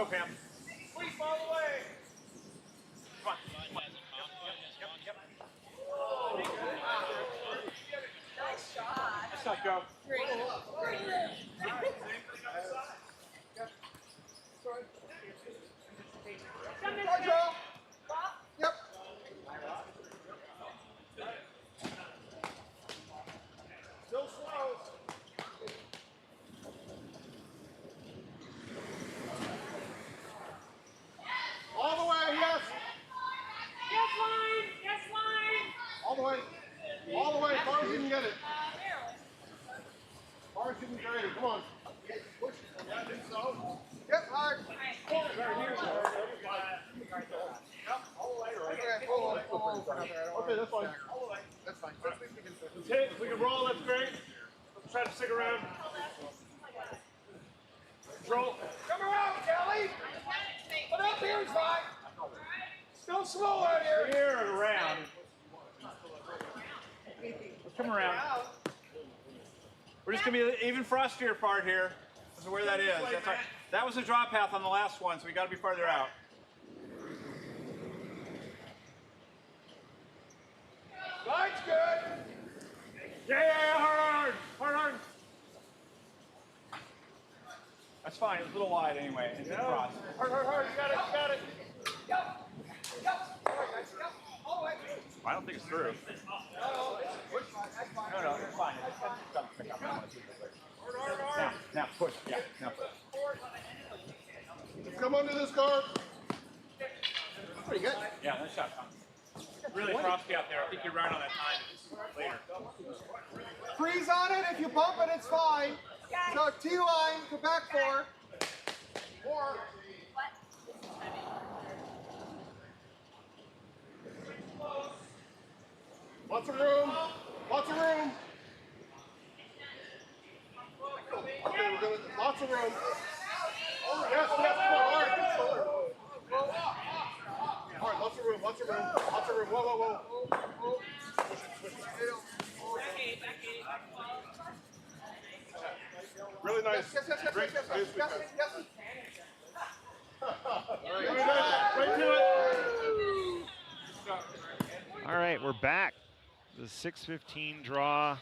Pam. Sweep all the way. Come on. Yep. Nice shot. Nice shot, go. Great. Yep. Still slow. All the way, yes. Yes, line. Yes, line. All the way. All the way. As far as you can get it. As far as you can get it. Come on. Push. Yeah, I think so. Yep, hard. Okay, that's fine. That's fine. If we can roll, that's great. Let's try to stick around. Roll. Come around, Kelly. But up here is fine. Still slow out here. Here and around. Let's come around. We're just going to be the even frostier part here. This is where that is. That's right. That was the drop path on the last one, so we got to be farther out. Line's good. Yeah, hard. That's fine. It was a little wide anyway. It's across. Hard. You got it. Yep. All the way. I don't think it's through. No, it's fine. That's fine. No, it's fine. Now push. Yeah, now push. Come under this guard. Pretty good. Yeah, nice shot, Tom. Really frosty out there. I think you're right on that time later. Freeze on it. If you bump it, it's fine. So T-line, go back 4. 4. Lots of room. Okay, we're gonna, lots of room. Yes, come on, hard, lots of room. Whoa. Really nice. Yes. Great Yes. Right to it. All right, we're back. The 6:15 draw.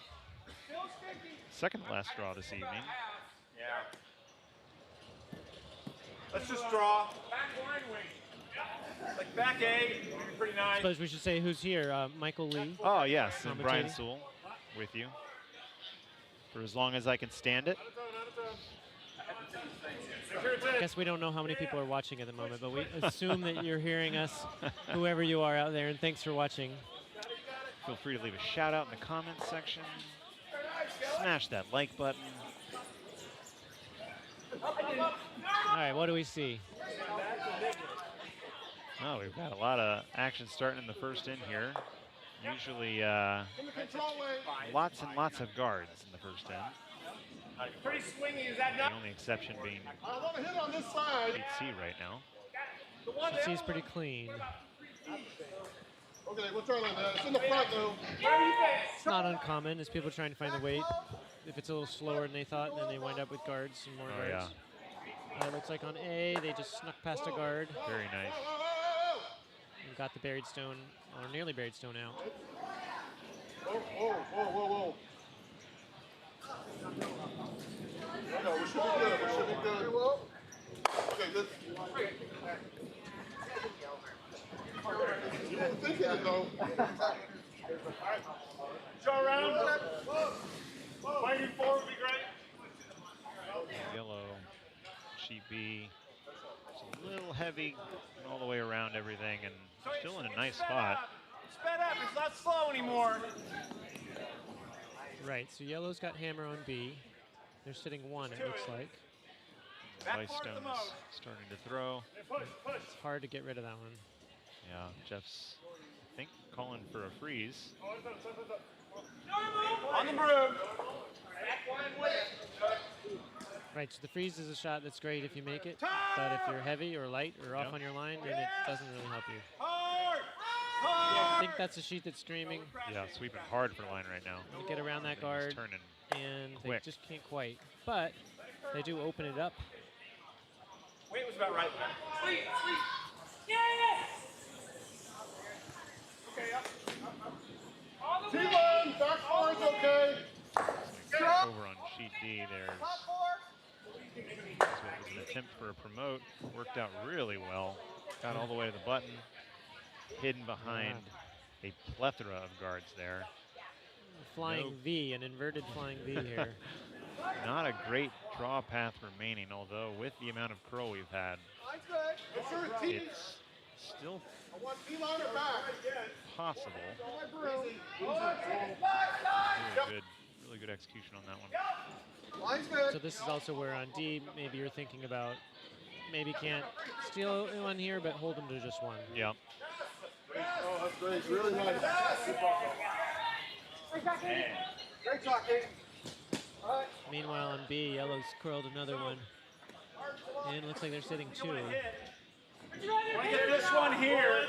Second last draw this evening. Yeah. Let's just draw. Like back A, pretty I nice. suppose we should say who's here. Michael Lee. Oh, yes, and Brian Commentating. Sewell with you for as long as I can stand it. I guess we don't know how many people are watching at the moment, but we assume that you're hearing us, whoever you are out there, and thanks for watching. Feel free to leave a shout out in the comments section. Smash that like button. All right, what do we see? Oh, we've got a lot of action starting in the first in here. Usually lots and lots of guards in the first in. Pretty swingy, is that The not? only exception being I want to hit on this side. C right now. She's pretty clean. Okay, we'll try like that. It's in the front though. It's not uncommon as people trying to find the weight. If it's a little slower than they thought, then they wind up with guards and more Oh, guards. It looks like on A, they just snuck past a guard Very nice. and got the buried stone, or nearly buried stone out. Whoa. No, we should be good. Okay, good. You were thinking it though. Show around. Fighting forward would be great. Yellow, sheet B. It's a little heavy all the way around everything and still in a nice spot. Sped up, it's not slow anymore. Right, so yellow's got hammer on B. They're sitting 1, it looks like. Vice Stone's starting to throw. It's hard to get rid of that one. Yeah, Jeff's, I think, calling for a freeze. On the broom. Right, so the freeze is a shot that's great if you make it, but if you're heavy or light or off on your line, then it doesn't really help you. I think that's a sheet that's streaming. Yeah, sweeping hard for line right now. They get around that Things guard, turning and they quick. just can't quite. But they do open it up. Weight was about right. Sweet, sweet. Yes! Okay, up. All the way. T1, back four is okay. Over on sheet D, there's Top four. what was an attempt for a promote. Worked out really well. Got all the way to the button. Hidden behind a plethora of guards there. Flying V, an inverted flying V here. Not a great draw path remaining, although with the amount of curl we've had, Line's good. Yes, sir, T. it's still I want T-line or back. possible. My broom. Really good execution on that one. Line's good. So this is also where on D, maybe you're thinking about, maybe can't steal one here, but hold them to just one. Yeah. Oh, that's great. Really nice. Great shot, Kate. All right. Meanwhile on B, yellow's curled another one. And it looks like they're sitting two. Want to get this one here.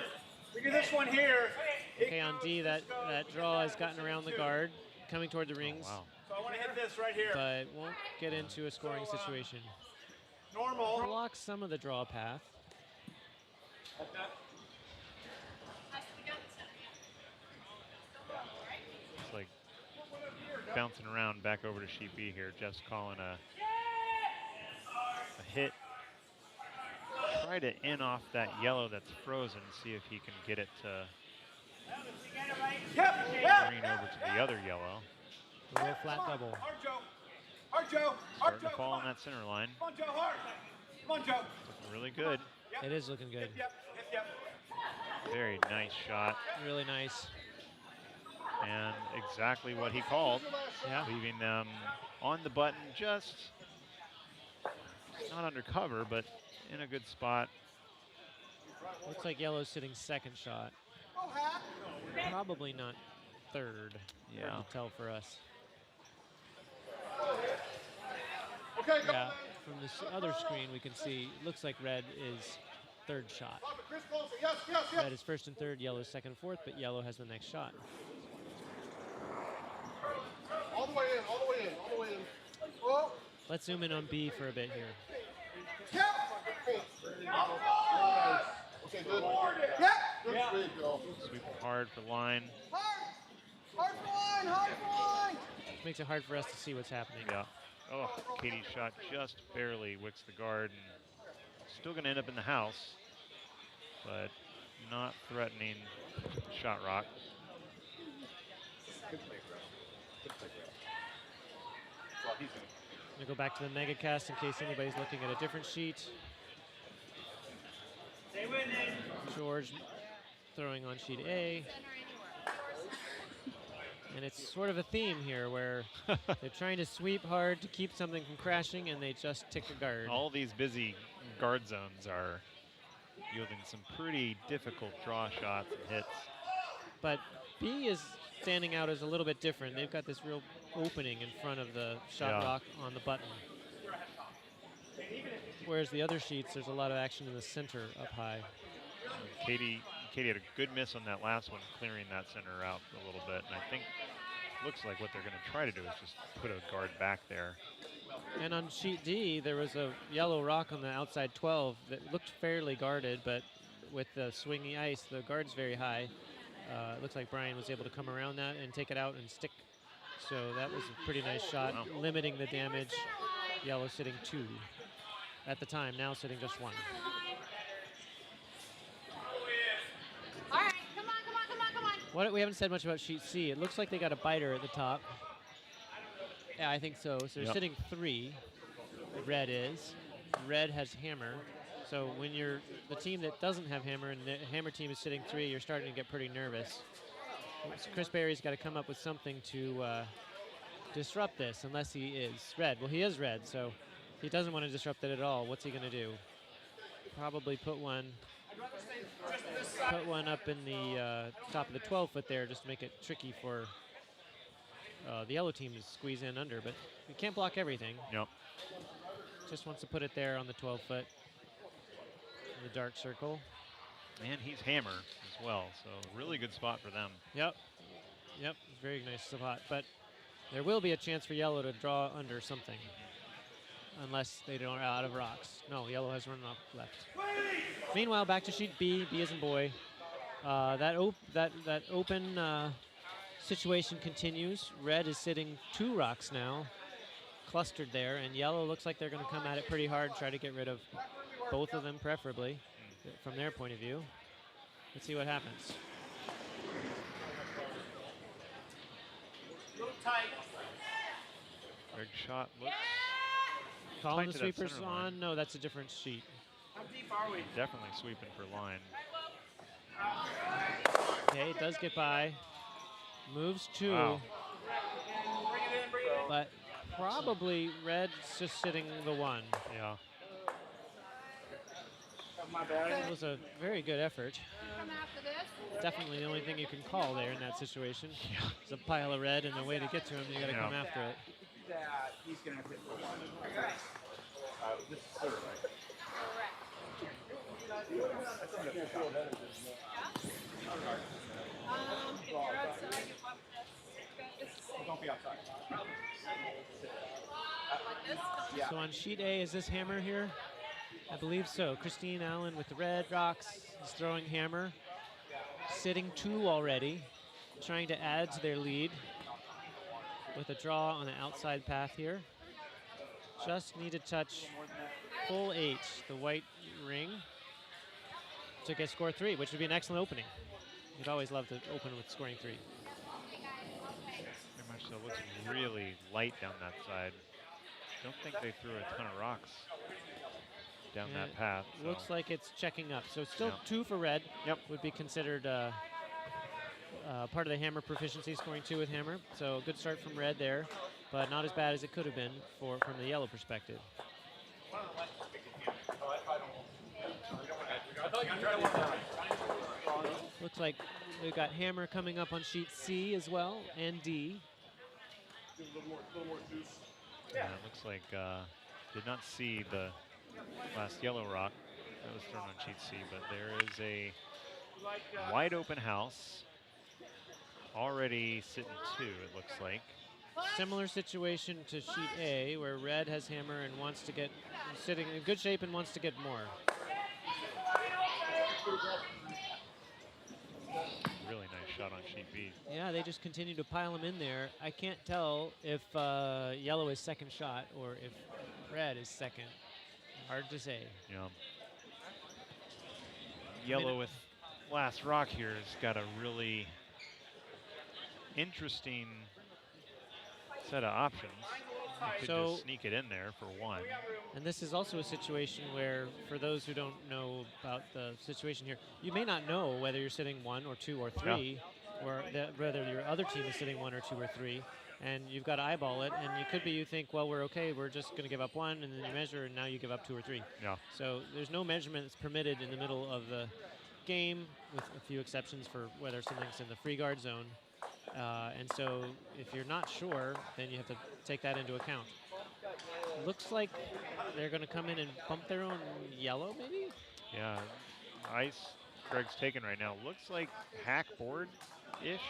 We get this one here. Okay, on D, that draw has gotten around the guard, coming toward the rings, Wow. So I want to hit this right here. but won't get into a scoring situation. Normal. Blocks some of the draw path. It's like bouncing around back over to sheet B here. Jeff's calling a hit. Try to in off that yellow that's frozen, see if he can get it to green over to the other yellow. A real flat double. Hard, Joe. Hard, Joe. Hard, Starting Joe. to fall on that center line. Come on, Joe. Hard. Come on, Joe. Looking really good. It is looking good. Yep. Yep. Very nice shot. Really nice. And exactly what he called. Yeah. Leaving them on the button, just not under cover, but in a good spot. Looks like yellow's sitting second shot. Probably not third. Yeah. Hard to tell for us. Okay, go. Yeah. From this other screen, we can see it looks like red is third shot. Chris closer. Yes, yes, yes. Red is first and third, yellow is second and fourth, but yellow has the next shot. All the way in, all the way in, all the way in. Oh. Let's zoom in on B for a bit here. Yep. Okay, good. Yep. Good sweep, Bill. Sweep hard for line. Hard. Hard for line, hard for line. Makes it hard for us to see what's happening. Yeah. Oh, Katie's shot just barely wicks the guard. And still going to end up in the house, but not threatening shot rock. I'm gonna go back to the mega cast in case anybody's looking at a different sheet. George throwing on sheet A. And it's sort of a theme here where they're trying to sweep hard to keep something from crashing, and they just tick a guard. All these busy guard zones are yielding some pretty difficult draw shots and hits. But B is standing out as a little bit different. They've got this real opening in front of the shot rock on the button. Whereas the other sheets, there's a lot of action in the center up high. Katie had a good miss on that last one, clearing that center out a little bit. And I think looks like what they're going to try to do is just put a guard back there. And on sheet D, there was a yellow rock on the outside 12 that looked fairly guarded, but with the swingy ice, the guard's very high. It looks like Brian was able to come around that and take it out and stick. So that was a pretty nice shot, limiting the damage. Yellow sitting 2 at the time, now sitting just 1. All right, come on, come on, come on, come on. What, we haven't said much about sheet C. It looks like they got a biter at the top. Yeah, I think so. So they're sitting 3. Red is. Red has hammer. So when you're the team that doesn't have hammer and the hammer team is sitting 3, you're starting to get pretty nervous. So Chris Berry's got to come up with something to disrupt this, unless he is red. Well, he is red, so he doesn't want to disrupt it at all. What's he going to do? Probably put one up in the top of the 12-foot there, just to make it tricky for the yellow team to squeeze in under. But we can't block everything. Yep. Just wants to put it there on the 12-foot. The dark circle. And he's hammer as well, so really good spot for them. Yep, very nice spot. But there will be a chance for yellow to draw under something. unless they don't out of rocks. No, yellow has run off left. Meanwhile, back to sheet B. B as in boy. That open situation continues. Red is sitting 2 rocks now, clustered there, and yellow looks like they're going to come at it pretty hard, try to get rid of both of them, preferably, from their point of view. Let's see what happens. Greg shot looks Calling tight the to that sweepers center line. on. No, that's a different sheet. Definitely sweeping for line. Okay, it does get by. Moves 2. Wow. But probably red's just sitting the 1. Yeah. It was a very good effort. Come after this. Definitely the only thing you can call there in that situation. Yeah. It's a pile of red, and the way to get to him, you got to Yeah. come after it. That he's going to hit for one. This is third, right? If you're outside, you pop this. Don't be outside. Like this. Yeah. So on sheet A, is this hammer here? I believe so. Christine Allen with the red rocks is throwing hammer. Sitting 2 already, trying to add to their lead with a draw on the outside path here. Just need to touch full 8, the white ring, to get score 3, which would be an excellent opening. You'd always love to open with scoring 3. Very much so. Looks really light down that side. Don't think they threw a ton of rocks down Yeah, that path. So. Looks like it's checking up. So still Yeah. 2 for red. Yep. Would be considered part of the hammer proficiency, scoring 2 with hammer. So good start from red there, but not as bad as it could have been from the yellow perspective. Looks like we've got hammer coming up on sheet C as well, and D. Yeah, it looks like did not see the last yellow rock that was thrown on sheet C, but there is a wide open house already sitting 2, it looks like. Similar situation to sheet A, where red has hammer and wants to get, sitting in good shape and wants to get more. Really nice shot on sheet B. Yeah, they just continue to pile them in there. I can't tell if yellow is second shot or if red is second. Hard to say. Yeah. Yellow with last rock here has got a really interesting set of options. You could So- just sneak it in there for 1. And this is also a situation where, for those who don't know about the situation here, you may not know whether you're sitting 1 or 2 or 3, or whether your other team is sitting 1 or 2 or 3, and you've got to eyeball it. And you think, well, we're okay, we're just going to give up 1, and then you measure, and now you give up 2 or 3. Yeah. So there's no measurement that's permitted in the middle of the game, with a few exceptions for whether something's in the free guard zone. And so if you're not sure, then you have to take that into account. Looks like they're going to come in and bump their own yellow, maybe? Yeah. Ice Greg's taking right now. Looks like hack board-ish.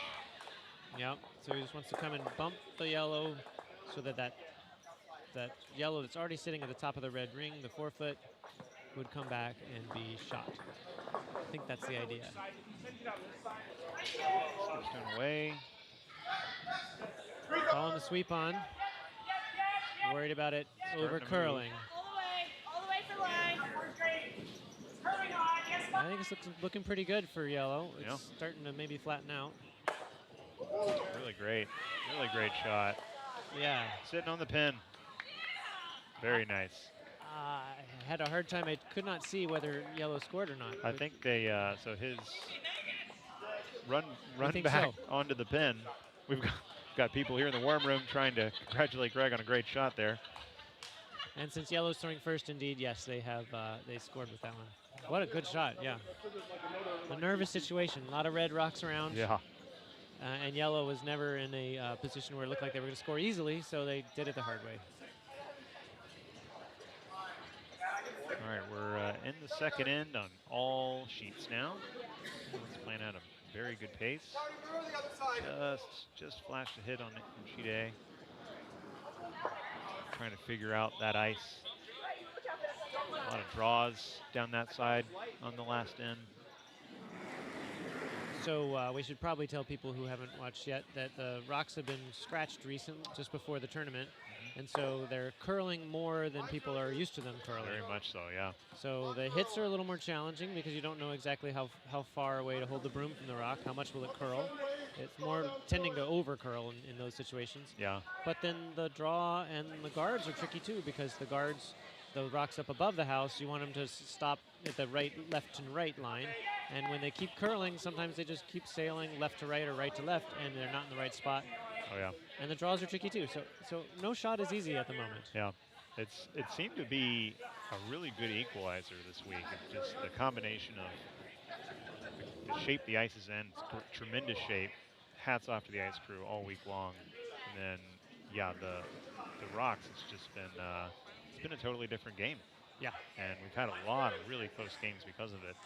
Yep. So he just wants to come and bump the yellow so that yellow that's already sitting at the top of the red ring, the 4-foot, would come back and be shot. I think that's the idea. Skipstone away. Calling the sweep on. Worried about it over curling. All the way for line. Curling on. Yes, I think it's looking pretty good for yellow. It's Yeah. starting to maybe flatten out. Really great shot. Yeah. Sitting on the pin. Very nice. I had a hard time. I could not see whether yellow scored or not. I think they, so his run think back so. onto the pin. We've got people here in the warm room trying to congratulate Greg on a great shot there. And since yellow's throwing first, indeed, yes, they have they scored with that one. What a good shot, yeah. A nervous situation, a lot of red rocks around. Yeah. And yellow was never in a position where it looked like they were going to score easily, so they did it the hard way. All right, we're in the second end on all sheets now. Everyone's playing at a very good pace. Over the other side. Just flashed a hit on sheet A. trying to figure out that ice. A lot of draws down that side on the last end. So we should probably tell people who haven't watched yet that the rocks have been scratched just before the tournament. And so they're curling more than people are used to them curling. Very much so, yeah. So the hits are a little more challenging because you don't know exactly how far away to hold the broom from the rock, how much will it curl. It's more tending to over curl in those situations. Yeah. But then the draw and the guards are tricky too, because the guards, the rocks up above the house, you want them to stop at the right, left and right line. And when they keep curling, sometimes they just keep sailing left to right or right to left, and they're not in the right spot. Oh, yeah. And the draws are tricky too. So no shot is easy at the moment. Yeah. It seemed to be a really good equalizer this week. It's just the combination of the shape the ice is in. It's tremendous shape. Hats off to the ice crew all week long. And then, yeah, the rocks, it's just been it's been a totally different game. Yeah. And we've had a lot of really close games because of it.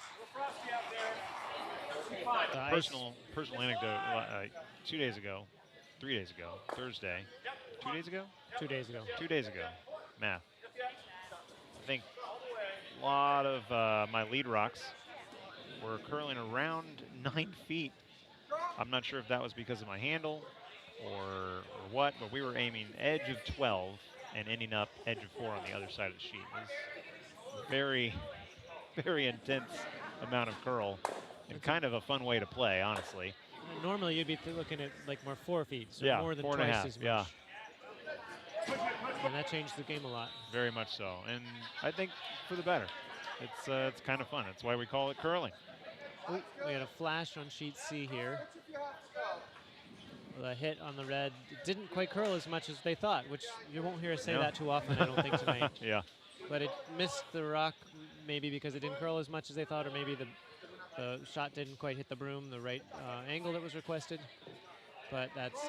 Personal anecdote, 3 days ago, Thursday, 2 days ago? 2 days ago. 2 days ago, math. I think a lot of my lead rocks were curling around 9 feet. I'm not sure if that was because of my handle or what, but we were aiming edge of 12 and ending up edge of 4 on the other side of the sheet. It was very, very intense amount of curl and kind of a fun way to play, honestly. Normally you'd be looking at like more 4 feet, so Yeah, more than 4.5, twice as much. yeah. And that changed the game a lot. Very much so, and I think for the better. It's kind of fun. That's why we call it curling. Ooh, we had a flash on sheet C here. The hit on the red didn't quite curl as much as they thought, which you won't hear us say that too often, I don't think, tonight. Yeah. But it missed the rock, maybe because it didn't curl as much as they thought, or maybe the shot didn't quite hit the broom, the right angle that was requested. But that's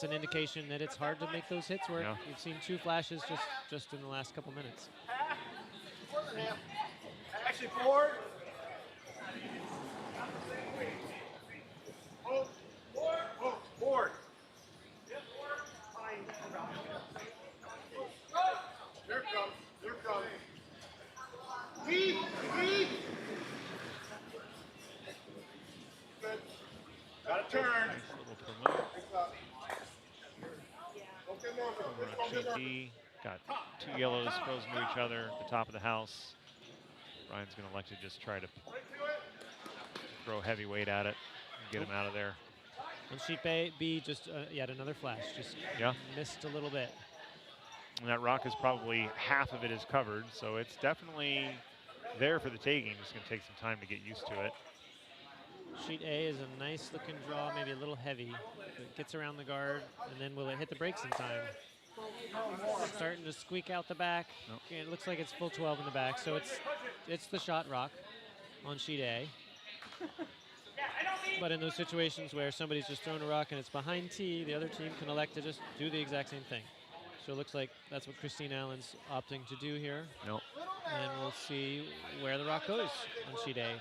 an indication that it's hard to make those hits work. Yeah. You've seen 2 flashes just in the last couple minutes. Actually, forward. Forward. Here it comes. Here it comes. Deep, deep. Good. Got to turn. Nice little promote. Okay, Norman. Over on sheet D. Got 2 yellows frozen to each other at the top of the house. Ryan's going to elect to just try to throw heavy weight at it and get him out of there. On sheet B, just yet another flash. Just missed a little bit. And that rock is probably half of it is covered, so it's definitely there for the taking. Just going to take some time to get used to it. Sheet A is a nice looking draw, maybe a little heavy. It gets around the guard, and then will it hit the brakes in time? Starting to squeak out the back. Nope. It looks like it's full 12 in the back, so it's the shot rock on sheet A. But in those situations where somebody's just thrown a rock and it's behind T, the other team can elect to just do the exact same thing. So it looks like that's what Christine Allen's opting to do here. Nope. And we'll see where the rock goes on sheet A.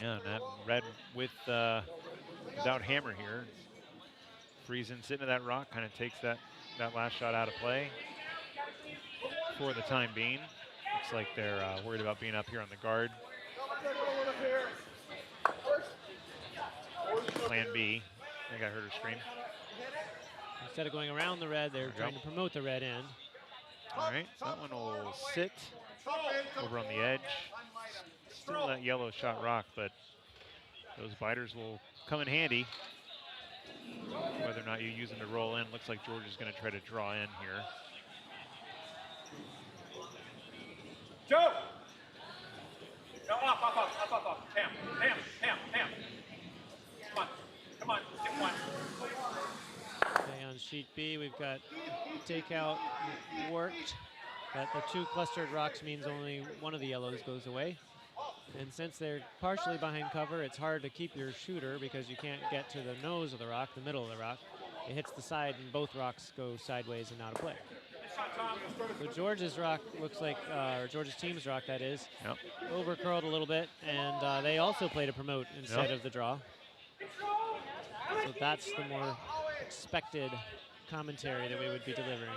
Yeah, and that red without hammer here. Friesen sitting to that rock, kind of takes that last shot out of play for the time being. Looks like they're worried about being up here on the guard. Plan B. I think I heard her scream. Instead of going around the red, they're trying to promote the red end. All right, so that one will sit over on the edge. Still that yellow shot rock, but those biters will come in handy. Whether or not you use them to roll in, looks like George is going to try to draw in here. Joe! No, up. Pam. Come on, get one. Okay, on sheet B, we've got takeout worked, but the 2 clustered rocks means only one of the yellows goes away. And since they're partially behind cover, it's hard to keep your shooter because you can't get to the nose of the rock, the middle of the rock. It hits the side and both rocks go sideways and out of play. So George's rock looks like, or George's team's rock that is, over curled a little bit, and they also played a promote instead of the draw. So that's the more expected commentary that we would be delivering.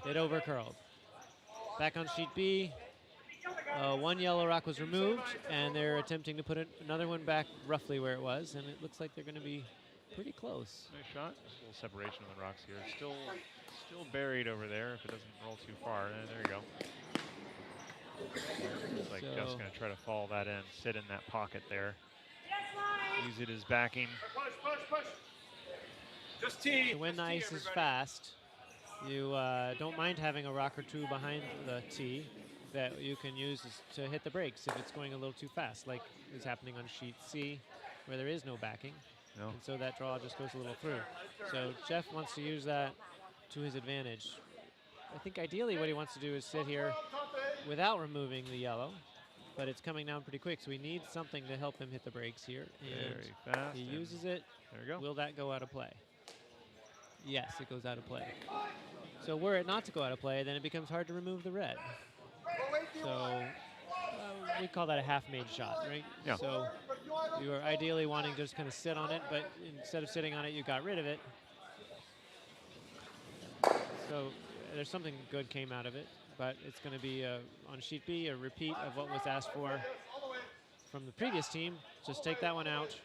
It overcurled. Back on sheet B, one yellow rock was removed, and they're attempting to put another one back roughly where it was, and it looks like they're going to be pretty close. Nice shot. Just a little separation of the rocks here. Still buried over there if it doesn't roll too far. There you go. Looks like Jeff's going to try to follow that in, sit in that pocket there. Use it as backing. Push. Just tee. So when the ice is fast, you don't mind having a rock or two behind the tee that you can use to hit the brakes if it's going a little too fast, like is happening on sheet C, where there is no backing. No. And so that draw just goes a little through. So Jeff wants to use that to his advantage. I think ideally what he wants to do is sit here without removing the yellow, but it's coming down pretty quick, so we need something to help him hit the brakes here. And very fast. he uses it. There we go. Will that go out of play? Yes, it goes out of play. So were it not to go out of play, then it becomes hard to remove the red. So we call that a half-made shot, right? Yeah. So you are ideally wanting to just kind of sit on it, but instead of sitting on it, you got rid of it. So there's something good came out of it, but it's going to be on sheet B a repeat of what was asked for from the previous team. Just take that one out.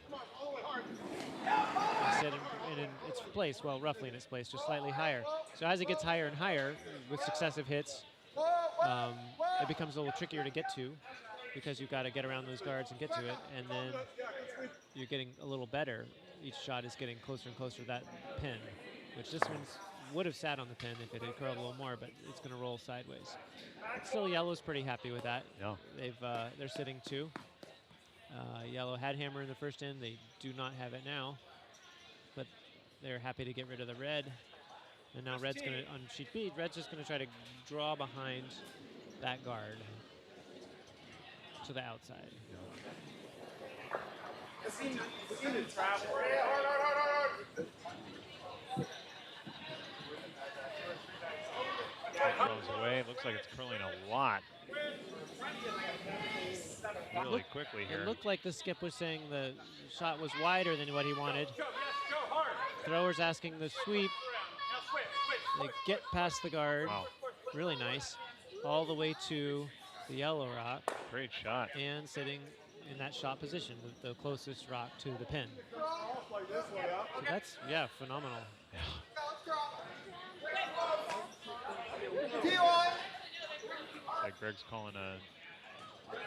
And sit in its place, well, roughly in its place, just slightly higher. So as it gets higher and higher with successive hits, it becomes a little trickier to get to because you've got to get around those guards and get to it, and then you're getting a little better. Each shot is getting closer and closer to that pin, which this one would have sat on the pin if it had curled a little more, but it's going to roll sideways. But still, yellow's pretty happy with that. Yeah. They're sitting 2. Yellow had hammer in the first end. They do not have it now, but they're happy to get rid of the red. And now red's going to, on sheet B, red's just going to try to draw behind that guard to the outside. Goes away. It looks like it's curling a lot. Really quickly here. It looked like the skip was saying the shot was wider than what he wanted. Thrower's asking the sweep. They get past the guard. Wow. Really nice. All the way to the yellow rock. Great shot. And sitting in that shot position, the closest rock to the pin. So that's, yeah, phenomenal. Like Greg's calling a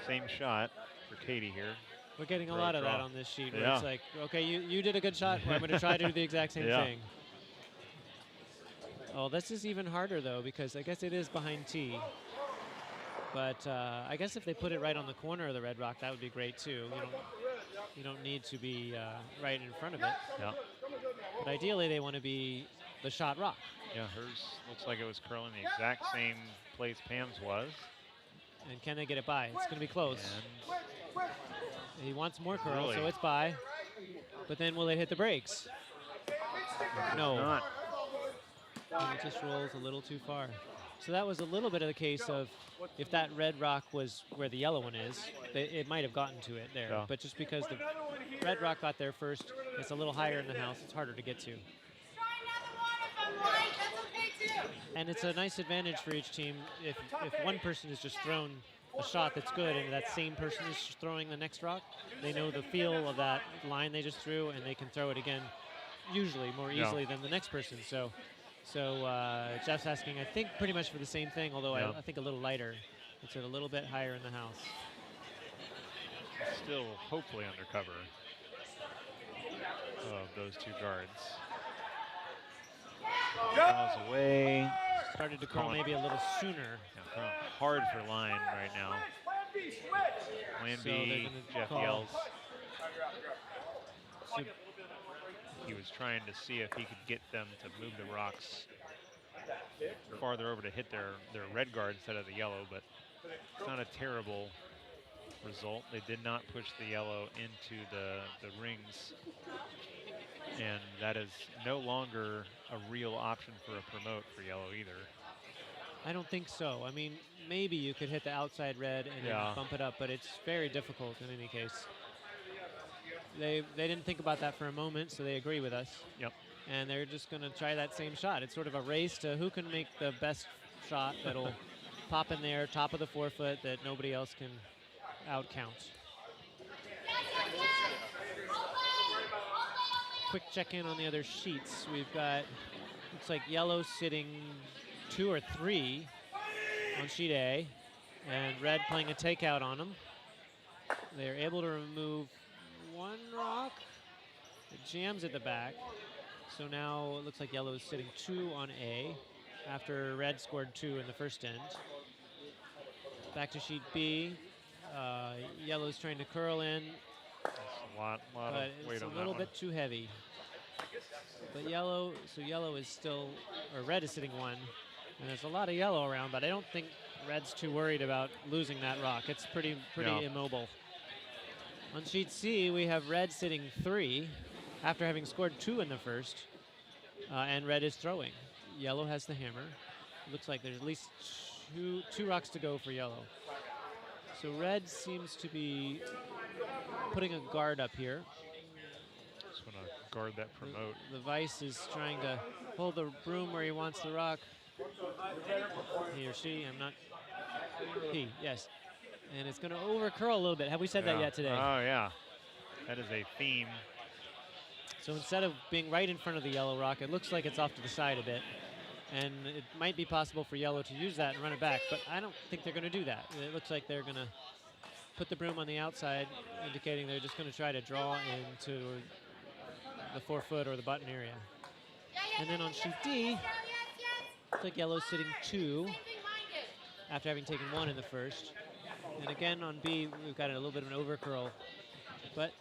same shot for Katie here. We're getting a Throw, lot of that draw. on this sheet where Yeah. it's like, okay, you did a good shot. I'm going to try to do the exact same Yeah. thing. Oh, this is even harder, though, because I guess it is behind T. But I guess if they put it right on the corner of the red rock, that would be great, too. You don't need to be right in front of it. Yeah. But ideally, they want to be the shot rock. Yeah, hers looks like it was curling the exact same place Pam's was. And can they get it by? It's going to be close. And He wants more curl, Really? so it's by. But then will it hit the brakes? No. not. And it just rolls a little too far. So that was a little bit of the case of if that red rock was where the yellow one is, it might have gotten to it there. Yeah. But just because the red rock got there first, it's a little higher in the house, it's harder to get to. And it's a nice advantage for each team if one person has just thrown a shot that's good and that same person is throwing the next rock, they know the feel of that line they just threw and they can throw it again usually more easily than the next person. So Jeff's asking, I think, pretty much for the same thing, although I think a little lighter. It's at a little bit higher in the house. Still hopefully under cover of those two guards. Goes away. Started to curl maybe a little sooner. Yeah, curling hard for line right now. Plan So B, they're gonna Jeff call. yells. He was trying to see if he could get them to move the rocks farther over to hit their red guard instead of the yellow, but it's not a terrible result. They did not push the yellow into the rings, and that is no longer a real option for a promote for yellow either. I don't think so. I mean, maybe you could hit the outside red and then bump it up, but it's very difficult in any case. They didn't think about that for a moment, so they agree with us. Yep. and they're just going to try that same shot. It's sort of a race to who can make the best shot that'll pop in there, top of the 4-foot, that nobody else can outcount. Quick check-in on the other sheets. We've got, looks like yellow sitting 2 or 3 on sheet A, and red playing a takeout on them. They're able to remove 1 rock. It jams at the back. So now it looks like yellow is sitting 2 on A after red scored 2 in the first end. Back to sheet B. Yellow's trying to curl in, That's a lot but of weight it's a on that little one. bit too heavy. But yellow is still, or red is sitting 1. And there's a lot of yellow around, but I don't think red's too worried about losing that rock. It's pretty Yeah. immobile. On sheet C, we have red sitting 3 after having scored 2 in the first, and red is throwing. Yellow has the hammer. Looks like there's at least two rocks to go for yellow. So red seems to be putting a guard up here. Just want to guard that promote. The vice is trying to hold the broom where he wants the rock. He or she, I'm not. He, yes. And it's going to over curl a little bit. Have we said that yet today? Oh, yeah. That is a theme. So instead of being right in front of the yellow rock, it looks like it's off to the side a bit. And it might be possible for yellow to use that and run it back, but I don't think they're going to do that. It looks like they're going to put the broom on the outside, indicating they're just going to try to draw into the 4-foot or the button area. And then on sheet D, looks like yellow's sitting 2 after having taken 1 in the first. And again on B, we've got a little bit of an overcurl, but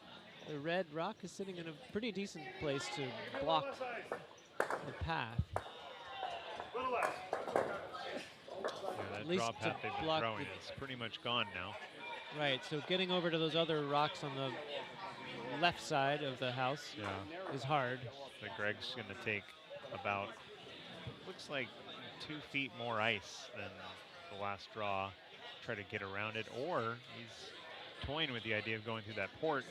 the red rock is sitting in a pretty decent place to block the path. Yeah, that At least draw to path they've been block throwing the- is pretty much gone now. Right, so getting over to those other rocks on the left side of the house Yeah. is hard. But Greg's going to take about, looks like 2 feet more ice than the last draw. Try to get around it, or he's toying with the idea of going through that port.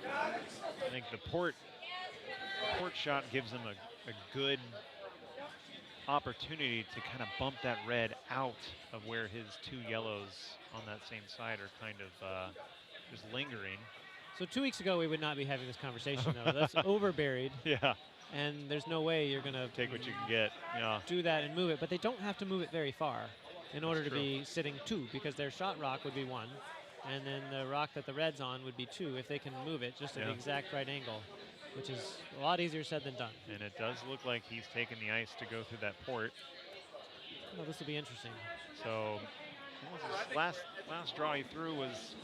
I think the port shot gives him a good opportunity to kind of bump that red out of where his 2 yellows on that same side are kind of just lingering. So 2 weeks ago, we would not be having this conversation, though. That's overburied, Yeah, and there's no way you're going to take what you can get. Yeah, do that and move it. But they don't have to move it very far in order to true. be sitting 2, because their shot rock would be 1, and then the rock that the red's on would be 2 if they can move it just at the Yeah. exact right angle, which is a lot easier said than done. and it does look like he's taking the ice to go through that port. Well, this will be interesting. So what was his last draw he threw was,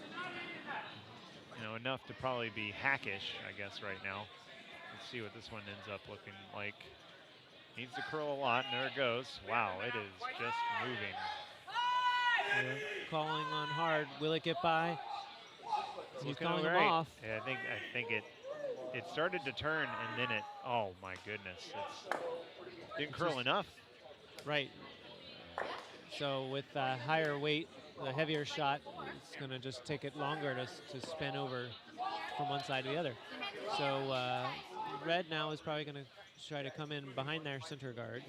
enough to probably be hackish, I guess, right now. Let's see what this one ends up looking like. Needs to curl a lot, and there it goes. Wow, it is just moving. They're calling on hard. Will it get by? He's Looking calling all him right. off. Yeah, I think it started to turn, and then it, oh my goodness, it didn't curl enough. Right. So with higher weight, the heavier shot, it's going to just take it longer to spin over from one side to the other. So red now is probably going to try to come in behind their center guard.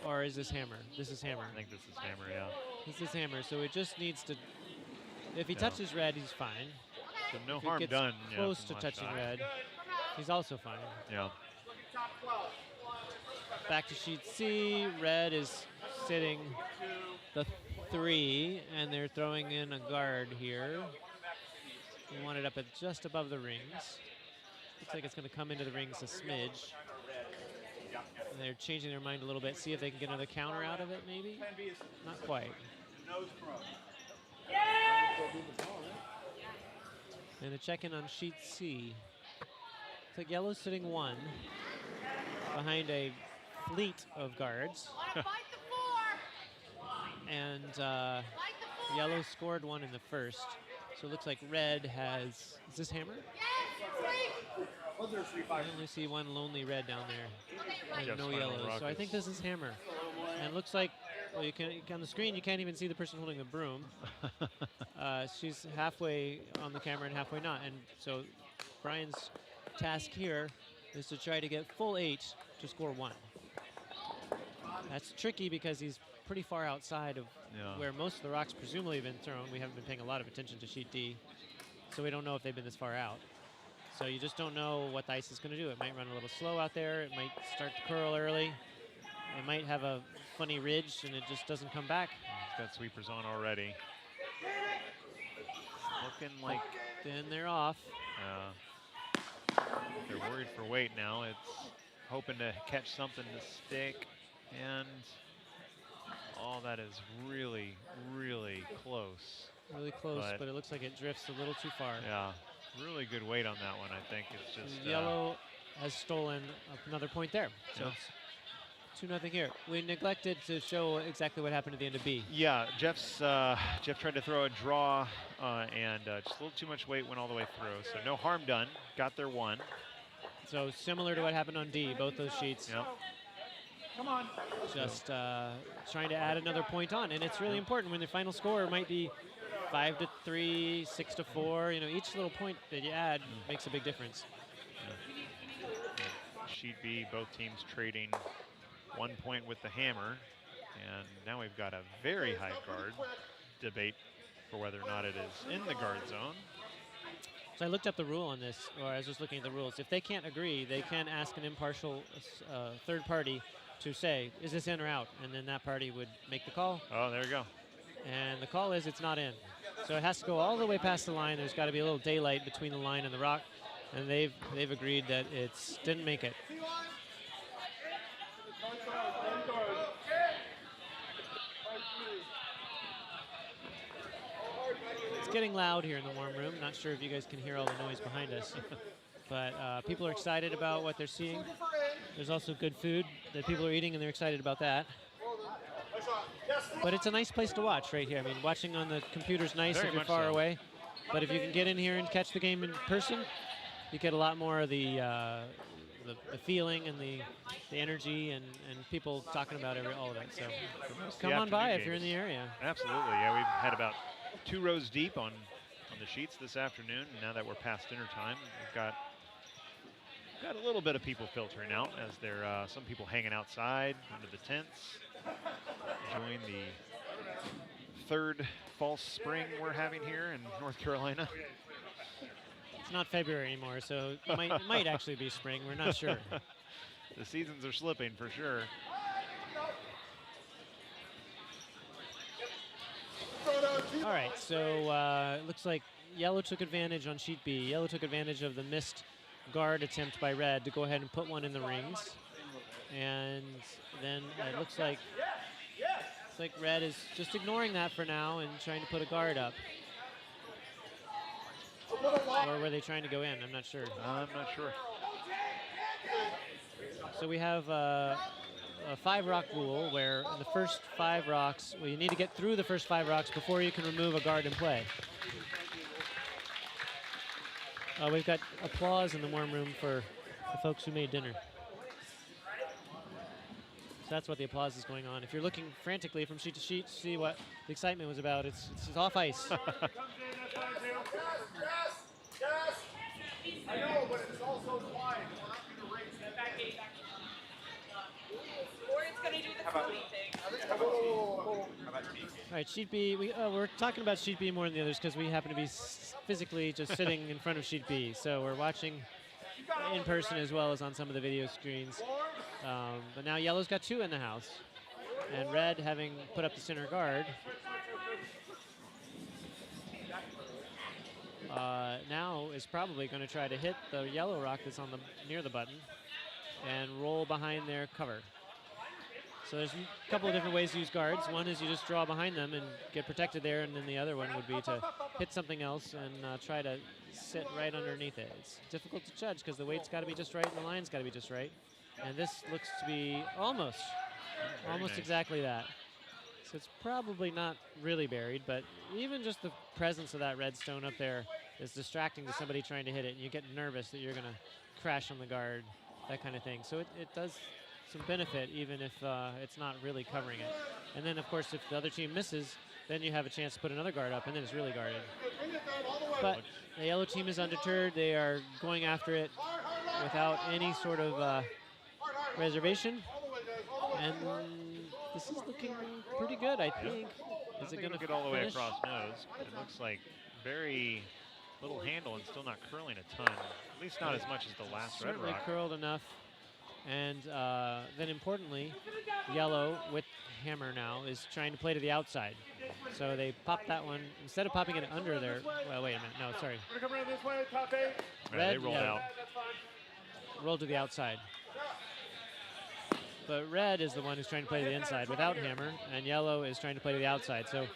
Or is this hammer? This is hammer. I think this is hammer, yeah. This is hammer. So it just needs to, if he Yeah. touches red, he's fine. So no If harm he gets done. close from to last touching shot. red, he's also fine. Yeah. Back to sheet C. Red is sitting the 3, and they're throwing in a guard here. We want it up at just above the rings. Looks like it's going to come into the rings a smidge. And they're changing their mind a little bit. See if they can get another counter out of it, maybe? Not quite. And a check-in on sheet C. Looks like yellow's sitting 1 behind a fleet of guards. And yellow scored 1 in the first. So it looks like red has, is this hammer? I only see 1 lonely red down there. And Just no final yellows. So I rock think is- this is hammer. And it looks like well, you can on the screen you can't even see the person holding the broom. She's halfway on the camera and halfway not, and so Brian's task here is to try to get full 8 to score 1. That's tricky because he's pretty far outside of where most of the rocks presumably have been thrown. We haven't been paying a lot of attention to sheet D, so we don't know if they've been this far out. So you just don't know what the ice is going to do. It might run a little slow out there. It might start to curl early. It might have a funny ridge and it just doesn't come back. He's got sweepers on already. Looking like then they're off. They're worried for weight now. It's hoping to catch something to stick, and that is really, really close. Really close, but it looks like it drifts a little too far. Yeah, really good weight on that one. I think it's just yellow has stolen another point there. So it's 2-0 here. We neglected to show exactly what happened at the end of B. Yeah, Jeff tried to throw a draw and just a little too much weight went all the way through. So no harm done. Got their 1. So similar to what happened on D, both those sheets. Yep. Come on. Just trying to add another point on, and it's really important when the final score might be 5-3, 6-4. You know, each little point that you add makes a big difference. Sheet B, both teams trading 1 point with the hammer, and now we've got a very high guard debate for whether or not it is in the guard zone. So I looked up the rule on this, or I was just looking at the rules. If they can't agree, they can ask an impartial third party to say, is this in or out? And then that party would make the call. Oh, there you go. And the call is it's not in. So it has to go all the way past the line. There's got to be a little daylight between the line and the rock. And they've agreed that it didn't make it. It's getting loud here in the warm room. Not sure if you guys can hear all the noise behind us. But people are excited about what they're seeing. There's also good food that people are eating, and they're excited about that. But it's a nice place to watch right here. I mean, watching on the computer's nice if you're far away. But if you can get in here and catch the game in person, you get a lot more of the feeling and the energy and people talking about all of it. So come on by if you're in the area. Absolutely. Yeah, we've had about 2 rows deep on the sheets this afternoon. And now that we're past dinner time, we've got a little bit of people filtering out as there some people hanging outside under the tents, enjoying the 3rd false spring we're having here in North Carolina. It's not February anymore, so it might actually be spring. We're not sure. The seasons are slipping for sure. All right, so it looks like yellow took advantage on sheet B. Yellow took advantage of the missed guard attempt by red to go ahead and put one in the rings. And then it looks like red is just ignoring that for now and trying to put a guard up. Or were they trying to go in? I'm not sure. I'm not sure. So we have a 5-rock rule where in the first 5 rocks, well, you need to get through the first 5 rocks before you can remove a guard and play. We've got applause in the warm room for the folks who made dinner. So that's what the applause is going on. If you're looking frantically from sheet to sheet to see what the excitement was about, it's off ice. I know, but it's also wide. Or it's going to do the floating thing. All right, sheet B. We're talking about sheet B more than the others because we happen to be physically just sitting in front of sheet B. So we're watching in person as well as on some of the video screens. But now yellow's got 2 in the house. And red, having put up the center guard, now is probably going to try to hit the yellow rock that's on near the button and roll behind their cover. So there's a couple of different ways to use guards. One is you just draw behind them and get protected there, and then the other one would be to hit something else and try to sit right underneath it. It's difficult to judge because the weight's got to be just right and the line's got to be just right. And this looks to be almost nice. Exactly that. So it's probably not really buried, but even just the presence of that red stone up there is distracting to somebody trying to hit it, and you get nervous that you're going to crash on the guard, that kind of thing. So it does some benefit, even if it's not really covering it. And then, of course, if the other team misses, then you have a chance to put another guard up, and then it's really guarded. But the yellow team is undeterred. They are going after it without any sort of reservation. And this is looking pretty good, I think. I think it'll get all the way across nose. It looks like very little handle and still not curling a ton. At least not as much as the last red Certainly rock. curled enough. And then importantly, yellow with hammer now is trying to play to the outside. So they pop that one, instead of popping it under there, well, wait a minute, no, sorry. We're coming around this way, top 8. They rolled out. Rolled to the outside. But red is the one who's trying to play to the inside without hammer, and yellow is trying to play to the outside. So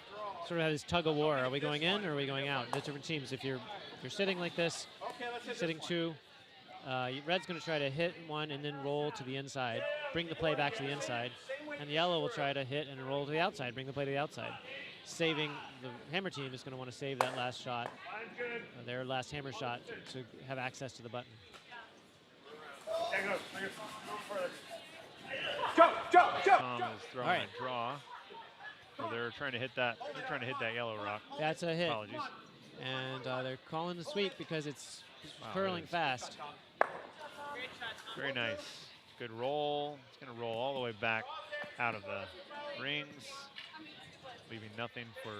sort of have this tug of war. Are we going in or are we going out? The different teams, if you're sitting like this, sitting 2, red's going to try to hit one and then roll to the inside, bring the play back to the inside, and yellow will try to hit and roll to the outside, bring the play to the outside. Saving, the hammer team is going to want to save that last shot, their last hammer shot, to have access to the button. Go, go, go! Tom is throwing a draw. So they're trying to hit that. They're trying to hit that yellow rock. That's a hit. Apologies. And they're calling the sweep because it's curling fast. Very nice. Good roll. It's going to roll all the way back out of the rings, leaving nothing for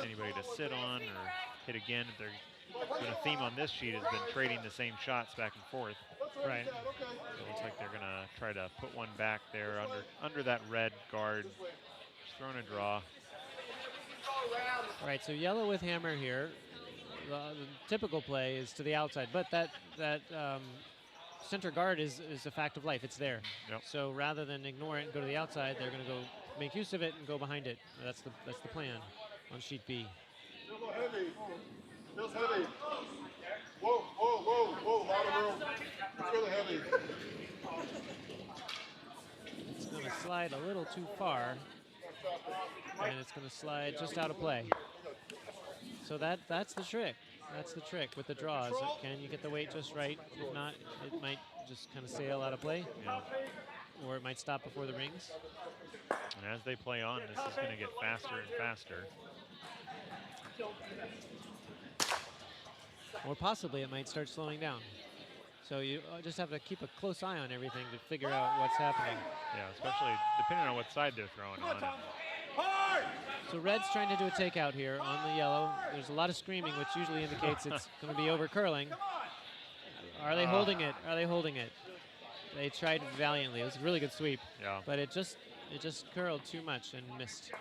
anybody to sit on or hit again. The theme on this sheet has been trading the same shots back and forth. Right. So it looks like they're going to try to put one back there under that red guard. Just throwing a draw. All right, so yellow with hammer here. The typical play is to the outside, but that center guard is a fact of life. It's there. Yep. So rather than ignore it and go to the outside, they're going to go make use of it and go behind it. That's the plan on sheet B. Feels heavy. Whoa, whoa, whoa, whoa, a lot of room. It's really heavy. It's going to slide a little too far, and it's going to slide just out of play. So that's the trick. That's the trick with the draws. Can you get the weight just right? If not, it might just kind of sail out of play, or it might stop before the rings. And as they play on, this is going to get faster and faster. Or possibly it might start slowing down. So you just have to keep a close eye on everything to figure out what's happening. Yeah, especially depending on what side they're throwing on. So red's trying to do a takeout here on the yellow. There's a lot of screaming, which usually indicates it's going to be over curling. Are they holding it? Are they holding it? They tried valiantly. It was a really good sweep. Yeah. But it just curled too much and missed.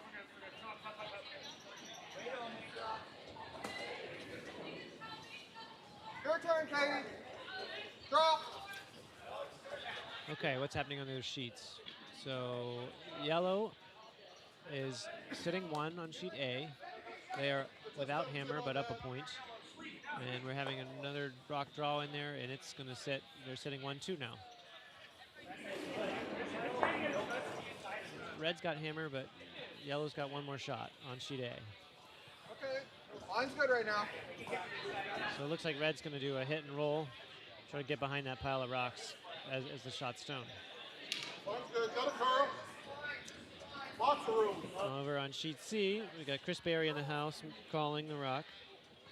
Your turn, Katie. Draw. Okay, what's happening on those sheets? So yellow is sitting 1 on sheet A. They are without hammer, but up a point. And we're having another rock draw in there, and it's going to sit. They're sitting 1-2 now. Red's got hammer, but yellow's got one more shot on sheet A. Okay, line's good right now. So it looks like red's going to do a hit and roll, try to get behind that pile of rocks as the shot's stone. Line's good, got a curl. Lots of room. Over on sheet C, we got Chris Berry in the house calling the rock.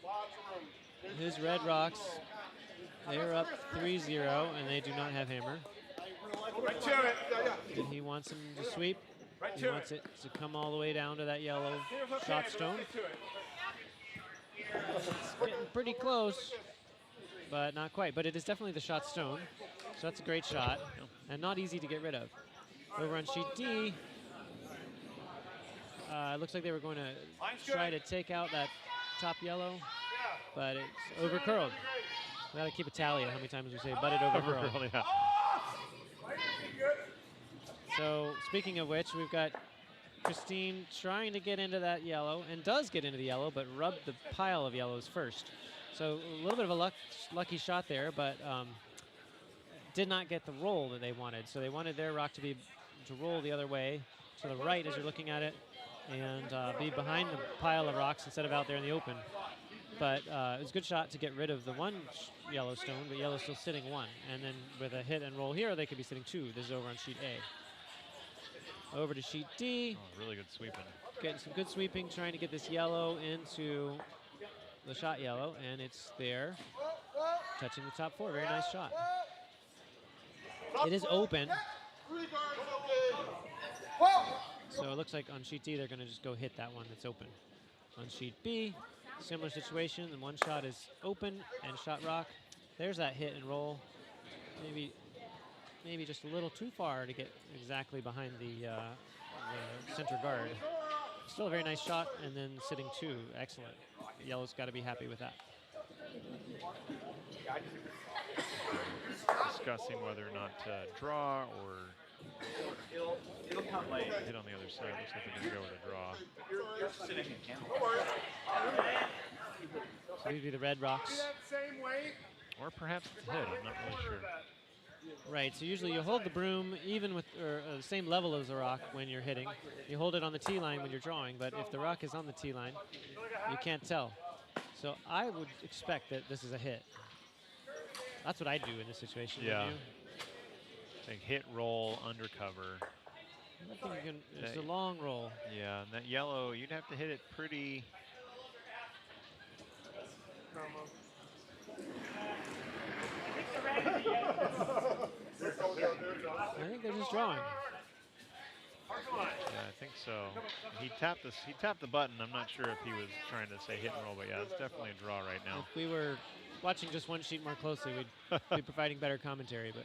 Lots of room. His red rocks, they're up 3-0, and they do not have hammer. Right to it. And he wants him to sweep. Right He to wants it. it to come all the way down to that yellow Okay, shot but stone. stick to it. It's getting pretty close, but not quite. But it is definitely the shot stone, so that's a great shot, and not easy to get rid of. Over on sheet D, it looks like they were going to try to take out that top yellow, but it's over curled. We got to keep a tally of how many times we say, but it over curled. Yeah. So speaking of which, we've got Christine trying to get into that yellow, and does get into the yellow, but rubbed the pile of yellows first. So a little bit of a lucky shot there, but did not get the roll that they wanted. So they wanted their rock to roll the other way, to the right as you're looking at it, and be behind the pile of rocks instead of out there in the open. but it was a good shot to get rid of the one yellow stone, but yellow's still sitting 1. And then with a hit and roll here, they could be sitting 2. This is over on sheet A. Over to sheet D. Oh, really good sweeping. Getting some good sweeping, trying to get this yellow into the shot yellow, and it's there, touching the top 4. Very nice shot. It is open. So it looks like on sheet D, they're going to just go hit that one that's open. On sheet B, similar situation, and one shot is open and shot rock. There's that hit and roll. Maybe just a little too far to get exactly behind the center guard. Still a very nice shot, and then sitting 2. Excellent. Yellow's got to be happy with that. Discussing whether or not to draw or It'll come late. hit on the other side. Looks like they're going to go with a draw. You're sitting in camp. So these would be the red rocks. Same weight. Or perhaps it's a hit. I'm not really sure. Right, so usually you hold the broom even with the same level as the rock when you're hitting. You hold it on the tee line when you're drawing, but if the rock is on the tee line, you can't tell. So I would expect that this is a hit. That's what I'd do in this situation. Yeah. Wouldn't Like hit, roll, undercover. you? I think you can, it's a long roll. Yeah, and that yellow, you'd have to hit it pretty. I think they're just drawing. Yeah, I think so. He tapped the button. I'm not sure if he was trying to say hit and roll, but yeah, it's definitely a draw right now. If we were watching just one sheet more closely, we'd be providing better commentary. But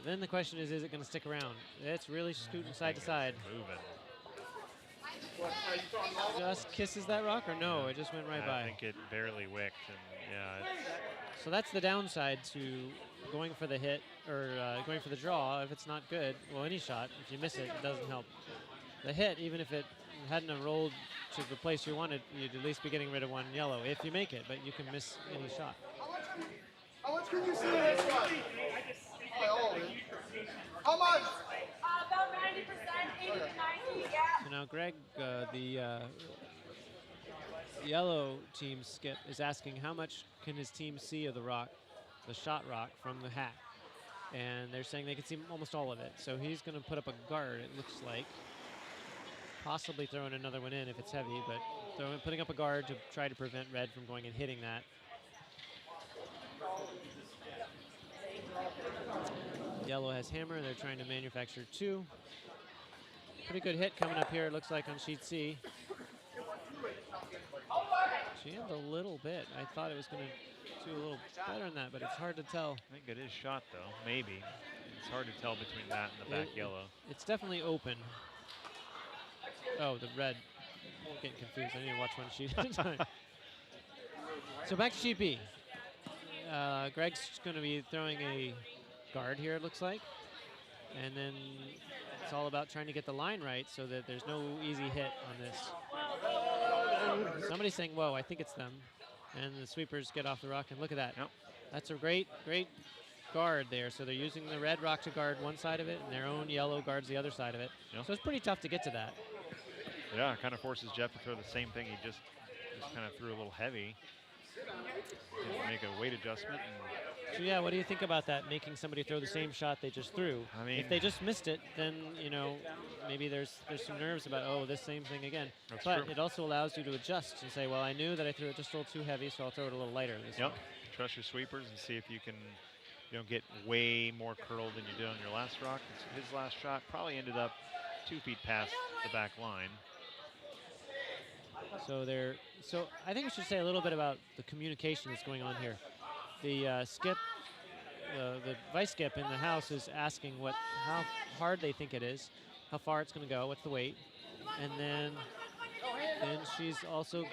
then the question is it going to stick around? It's really scooting side to side. Moving. Just kisses that rock, or no? It just went right by. I think it barely wicked, and yeah. So that's the downside to going for the hit or going for the draw. If it's not good, well, any shot, if you miss it, it doesn't help. The hit, even if it hadn't have rolled to the place you wanted, you'd at least be getting rid of one yellow if you make it, but you can miss any shot. How much can you see this one? How much? About 90%, 80 to 90, yeah. So now Greg, the yellow team skip, is asking how much can his team see of the rock, the shot rock from the hat. And they're saying they can see almost all of it. So he's going to put up a guard, it looks like. Possibly throwing another one in if it's heavy, but putting up a guard to try to prevent red from going and hitting that. Yellow has hammer, they're trying to manufacture 2. Pretty good hit coming up here, it looks like on sheet C. Jammed a little bit. I thought it was going to do a little better than that, but it's hard to tell. I think it is shot though, maybe. It's hard to tell between that and the back yellow. It's definitely open. Oh, the red. I'm getting confused. I need to watch one sheet at a time. So back to sheet B. Greg's going to be throwing a guard here, it looks like. And then it's all about trying to get the line right so that there's no easy hit on this. Somebody's saying, whoa, I think it's them. And the sweepers get off the rock, and look at that. Yep. That's a great guard there. So they're using the red rock to guard one side of it, and their own yellow guards the other side of it. Yep. So it's pretty tough to get to that. Yeah, it kind of forces Jeff to throw the same thing. He just kind of threw a little heavy. Make a weight adjustment. So yeah, what do you think about that? Making somebody throw the same shot they just threw. I mean, if they just missed it, then maybe there's some nerves about this same thing again. That's but true. it also allows you to adjust and say, well, I knew that I threw it just a little too heavy, so I'll throw it a little lighter this Yep. time. Trust your sweepers and see if you can, get way more curled than you did on your last rock. His last shot probably ended up 2 feet past the back line. So I think we should say a little bit about the communication that's going on here. The skip, the vice skip in the house is asking how hard they think it is, how far it's going to go, what's the weight, and then she's also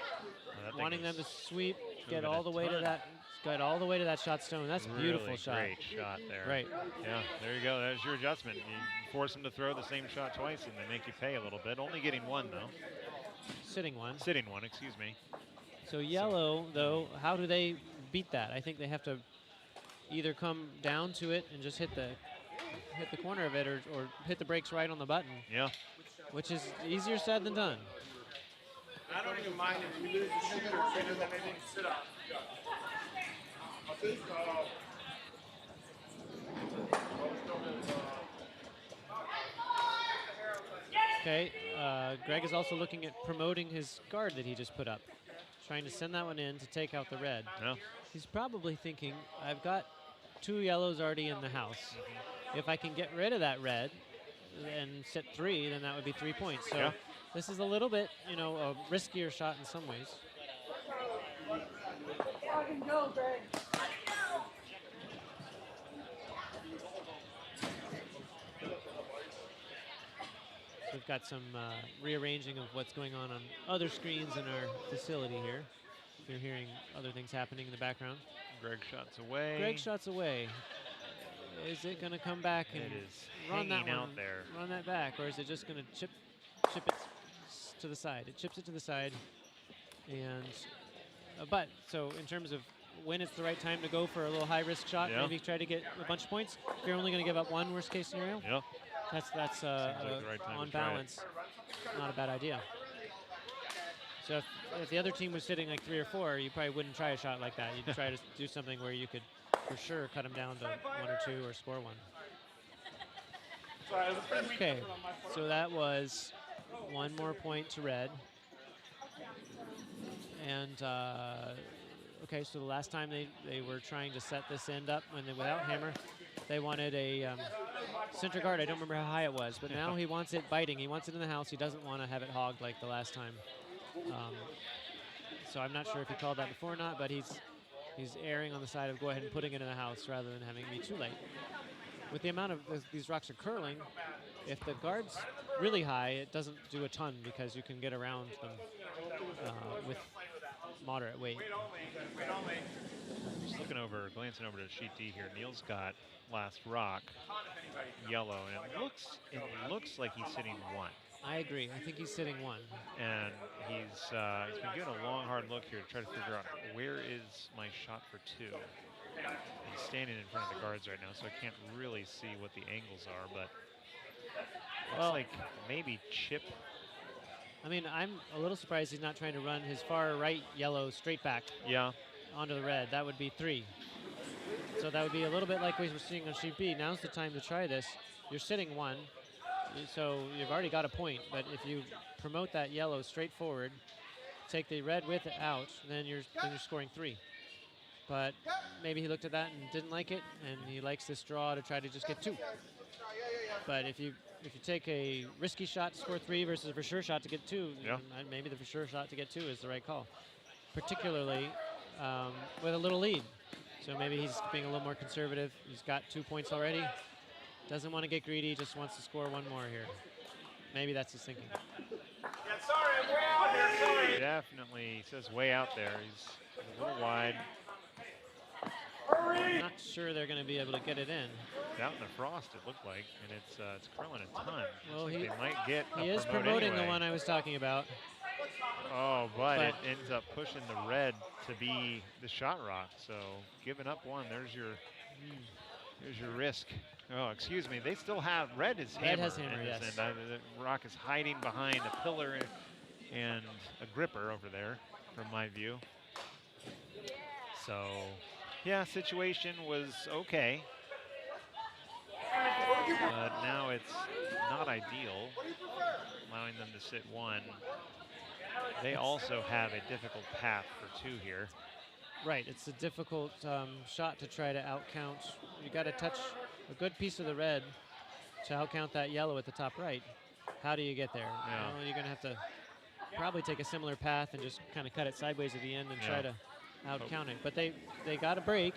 wanting them to sweep, get all the way to that shot stone. That's a beautiful Really shot. Great shot there. Right. Yeah, there you go. There's your adjustment. You force them to throw the same shot twice, and they make you pay a little bit. Only getting one though. Sitting one. Sitting one, excuse me. So yellow, though, how do they beat that? I think they have to either come down to it and just hit the corner of it, or hit the brakes right on the button. Yeah. Which is easier said than done. I don't even mind if you lose the shooter sooner than they sit up. Okay, Greg is also looking at promoting his guard that he just put up, trying to send that one in to take out the red. Yeah. He's probably thinking, I've got 2 yellows already in the house. If I can get rid of that red and sit 3, then that would be 3 points. So this is a little bit, you know, a riskier shot in some ways. We've got some rearranging of what's going on other screens in our facility here. If you're hearing other things happening in the background. Greg shots away. Greg shots away. Is it going to come back and It is run that hanging out one, there. run that back, or is it just going to chip it to the side? It chips it to the side, and but so in terms of when it's the right time to go for a little high risk shot, maybe try to get a bunch of points. If you're only going to give up 1 worst case scenario, that's like the right time on to try it. balance, not a bad idea. So if the other team was sitting like 3 or 4, you probably wouldn't try a shot like that. You'd try to do something where you could for sure cut them down to 1 or 2 or score 1. Okay, so that was 1 more point to red. And okay, so the last time they were trying to set this end up without hammer, they wanted a center guard. I don't remember how high it was, but now he wants it biting. He wants it in the house. He doesn't want to have it hogged like the last time. So I'm not sure if he called that before or not, but he's erring on the side of go ahead and putting it in the house rather than having it be too late. With the amount of these rocks are curling, if the guard's really high, it doesn't do a ton because you can get around them with moderate weight. Just glancing over to sheet D here. Neil's got last rock yellow, and it looks like he's sitting 1. I agree. I think he's sitting 1. And he's been given a long, hard look here to try to figure out where is my shot for 2. He's standing in front of the guards right now, so I can't really see what the angles are, but looks like maybe chip. I mean, I'm a little surprised he's not trying to run his far right yellow straight back onto the red. That would be 3. So that would be a little bit like we were seeing on sheet B. Now's the time to try this. You're sitting 1. So you've already got a point, but if you promote that yellow straight forward, take the red with it out, then you're scoring 3. But maybe he looked at that and didn't like it, and he likes this draw to try to just get 2. But if you take a risky shot to score 3 versus a for sure shot to get 2, maybe the for sure shot to get 2 is the right call, particularly with a little lead. So maybe he's being a little more conservative. He's got 2 points already. Doesn't want to get greedy, just wants to score 1 more here. Maybe that's his thinking. Sorry, I'm way out here. Sorry. Definitely, he says way out there. He's a little wide. I'm not sure they're going to be able to get it in. It's out in the frost, it looked like, and it's curling a ton. Well, they might get he is promoting anyway. The one I was talking about. Oh, but it ends up pushing the red to be the shot rock. So giving up 1, there's your risk. Oh, excuse me. They still have red has hammer. Red has hammer, yes. And the rock is hiding behind a pillar and a gripper over there, from my view. So, yeah, situation was okay. But now it's not ideal, allowing them to sit 1. They also have a difficult path for 2 here. Right, it's a difficult shot to try to outcount. You got to touch a good piece of the red to outcount that yellow at the top right. How do you get there? Well, you're going to have to probably take a similar path and just kind of cut it sideways at the end and try to outcount it. But they got a break.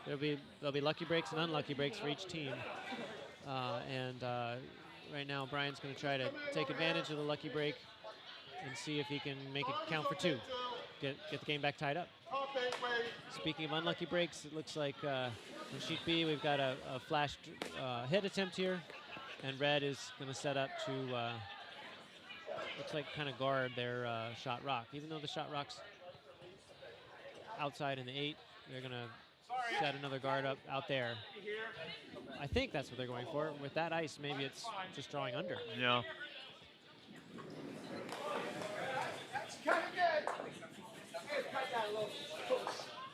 There'll be lucky breaks and unlucky breaks for each team. Right now, Brian's going to try to take advantage of the lucky break and see if he can make it count for 2. Get the game back tied up. Speaking of unlucky breaks, it looks like on sheet B we've got a flash hit attempt here, and red is going to set up to looks like kind of guard their shot rock. Even though the shot rock's outside in the 8, they're going to set another guard up out there. I think that's what they're going for. With that ice, maybe it's just drawing under. Yeah. Count again.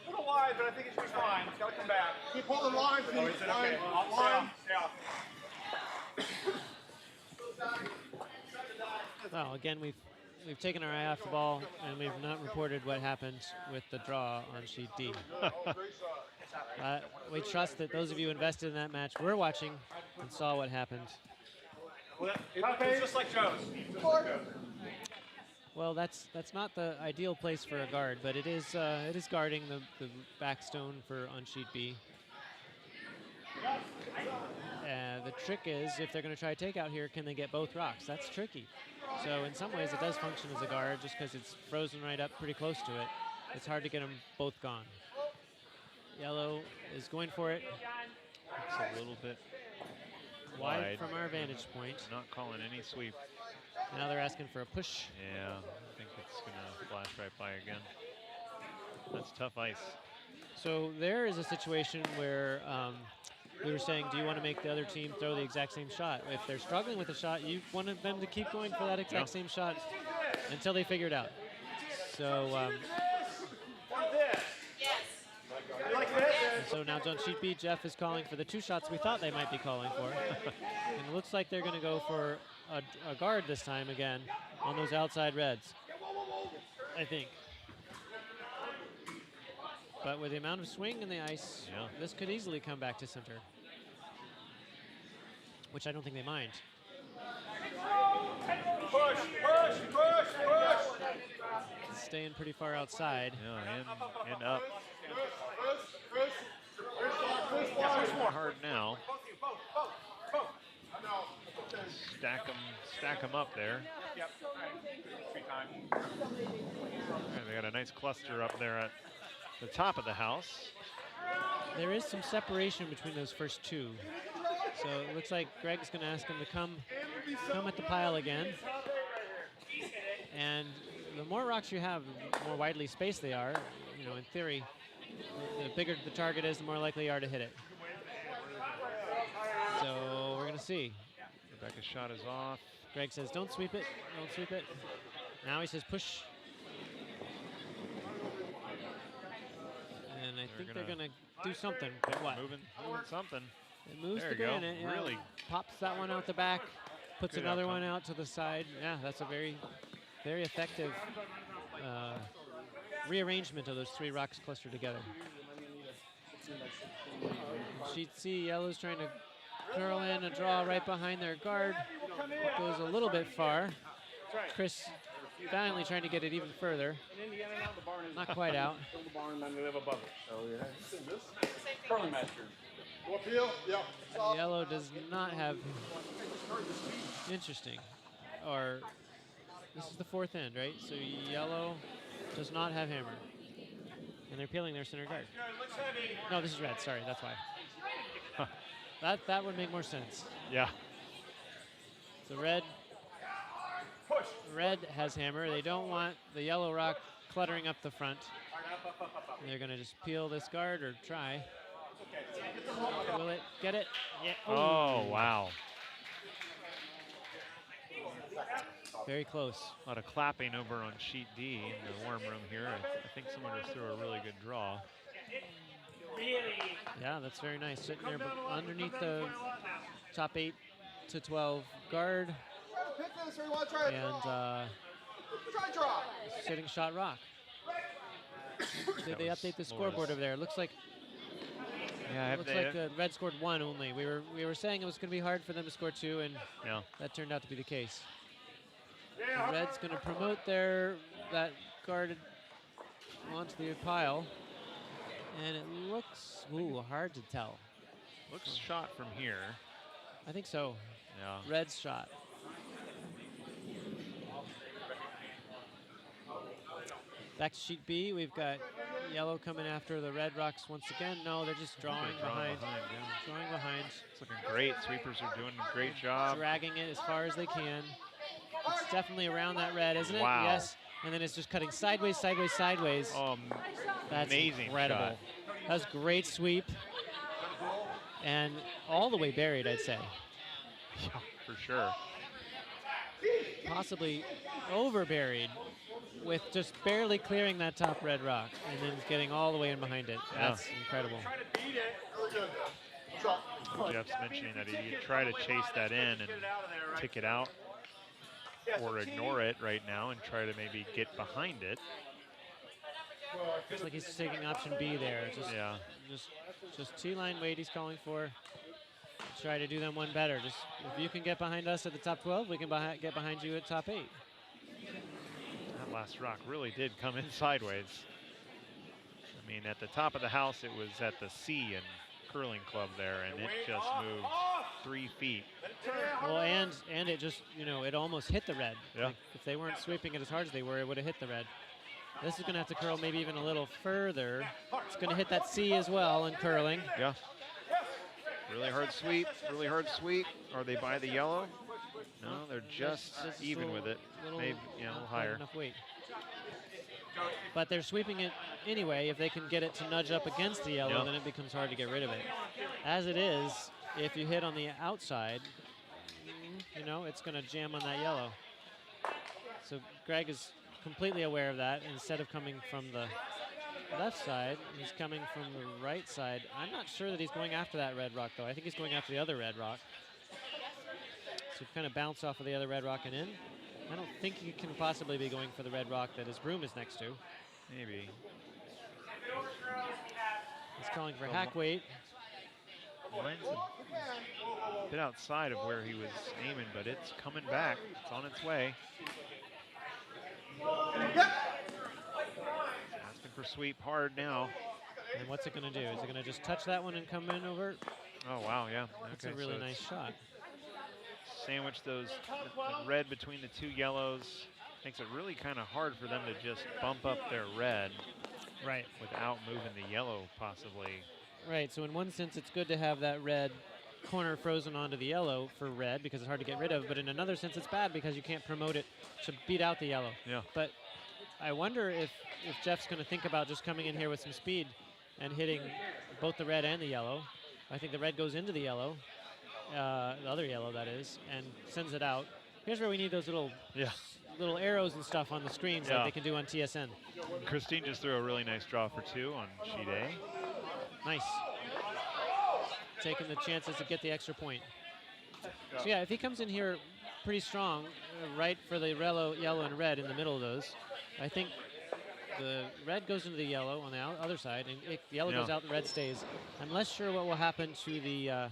A little wide, but I think it should be fine. It's got to come back. Keep holding line, Oh, please. is it okay? Line. Yeah. Well, again, we've taken our eye off the ball, and we've not reported what happened with the draw on sheet D. We trust that those of you invested in that match were watching and saw what happened. Well, it's just like Joe's. Well, that's not the ideal place for a guard, but it is guarding the back stone for on sheet B. The trick is, if they're going to try a takeout here, can they get both rocks? That's tricky. So in some ways, it does function as a guard just because it's frozen right up pretty close to it. It's hard to get them both gone. Yellow is going for it. It's a little bit Wide from our vantage point. Not calling any sweep. Now they're asking for a push. Yeah, I think it's going to flash right by again. That's tough ice. So there is a situation where we were saying, do you want to make the other team throw the exact same shot? If they're struggling with a shot, you want them to keep going for that exact same shot until they figure it out. So, so now on sheet B, Jeff is calling for the 2 shots we thought they might be calling for. And it looks like they're going to go for a guard this time again on those outside reds, I think. But with the amount of swing in the ice, this could easily come back to center, which I don't think they mind. Push, push, push, push. Staying pretty far outside. Yeah, and up. Push more hard now. Stack them up there. Yep. 3 times. Yeah, they got a nice cluster up there at the top of the house. There is some separation between those first 2. So it looks like Greg's going to ask them to come at the pile again. And the more rocks you have, the more widely spaced they are. You know, in theory, the bigger the target is, the more likely you are to hit it. So we're going to see. Rebecca's shot is off. Greg says, don't sweep it, don't sweep it. Now he says push. And I think they're going to do something, but what? Moving something. It moves There the you go. granite. Yeah. Really Pops that one out the back, puts good another outcome. one out to the side. Yeah, that's a very, very effective rearrangement of those 3 rocks clustered together. Sheet C, yellow's trying to curl in a draw right behind their guard. It goes a little bit far. Chris valiantly trying to get it even further. Not quite out. Yellow does not have, interesting, or this is the 4th end, right? So yellow does not have hammer. And they're peeling their center guard. No, this is red, sorry, that's why. That would make more sense. Yeah. So red has hammer. They don't want the yellow rock cluttering up the front. They're going to just peel this guard or try. Will it get it? Yeah. Oh, wow. Very close. A lot of clapping over on sheet D in the warm room here. I think someone just threw a really good draw. Yeah, that's very nice. Sitting there underneath the top 8 to 12 guard. Pick this or you want to try a And try draw. sitting shot rock. Did they update the scoreboard over there? It looks like the red scored 1 only. We were saying it was going to be hard for them to score 2, and that turned out to be the case. The red's going to promote that guarded onto the pile, and it looks hard to tell. Looks shot from here. I think so. Yeah. Red's shot. Back to sheet B, we've got yellow coming after the red rocks once again. No, they're just drawing behind. Drawing behind. It's looking great. Sweepers are doing a great job. Dragging it as far as they can. It's definitely around that red, isn't it? Wow. Yes. And then it's just cutting sideways, sideways, sideways. Oh, that's amazing incredible. shot. That was a great sweep. And all the way buried, I'd say. Yeah, for sure. possibly overburied with just barely clearing that top red rock and then getting all the way in behind it. That's incredible. Try to beat it. Jeff's mentioning that you try to chase that in and tick it out or ignore it right now and try to maybe get behind it. Looks like he's taking option B there. Just T-line weight he's calling for. Try to do them one better. Just if you can get behind us at the top 12, we can get behind you at top 8. That last rock really did come in sideways. I mean, at the top of the house, it was at the C and curling club there, and it just moved 3 feet. Well, and it just, it almost hit the red. Yeah. Like, if they weren't sweeping it as hard as they were, it would have hit the red. This is going to have to curl maybe even a little further. It's going to hit that C as well in curling. Yeah. Really hard sweep, really hard sweep. Are they by the yellow? No, they're just even with it. Maybe, a little higher. Enough weight. But they're sweeping it anyway. If they can get it to nudge up against the yellow, then it becomes hard to get rid of it. As it is, if you hit on the outside, it's going to jam on that yellow. So Greg is completely aware of that. Instead of coming from the left side, he's coming from the right side. I'm not sure that he's going after that red rock, though. I think he's going after the other red rock. So kind of bounce off of the other red rock and in. I don't think he can possibly be going for the red rock that his broom is next to. Maybe. He's calling for hack weight. Line's a bit outside of where he was aiming, but it's coming back. It's on its way. Asking for sweep hard now. And what's it going to do? Is it going to just touch that one and come in over? Oh, wow, yeah. That's a really nice shot. Sandwich the red between the two yellows. Makes it really kind of hard for them to just bump up their red. Right. Without moving the yellow, possibly. Right, so in one sense, it's good to have that red corner frozen onto the yellow for red because it's hard to get rid of, but in another sense, it's bad because you can't promote it to beat out the yellow. Yeah. But I wonder if Jeff's going to think about just coming in here with some speed and hitting both the red and the yellow. I think the red goes into the yellow, the other yellow, that is, and sends it out. Here's where we need those little arrows and stuff on the screens like they can do on TSN. Christine just threw a really nice draw for 2 on sheet A. Nice. Taking the chances to get the extra point. So yeah, if he comes in here pretty strong, right for the yellow and red in the middle of those, I think the red goes into the yellow on the other side, and the yellow goes out, the red stays. I'm less sure what will happen to the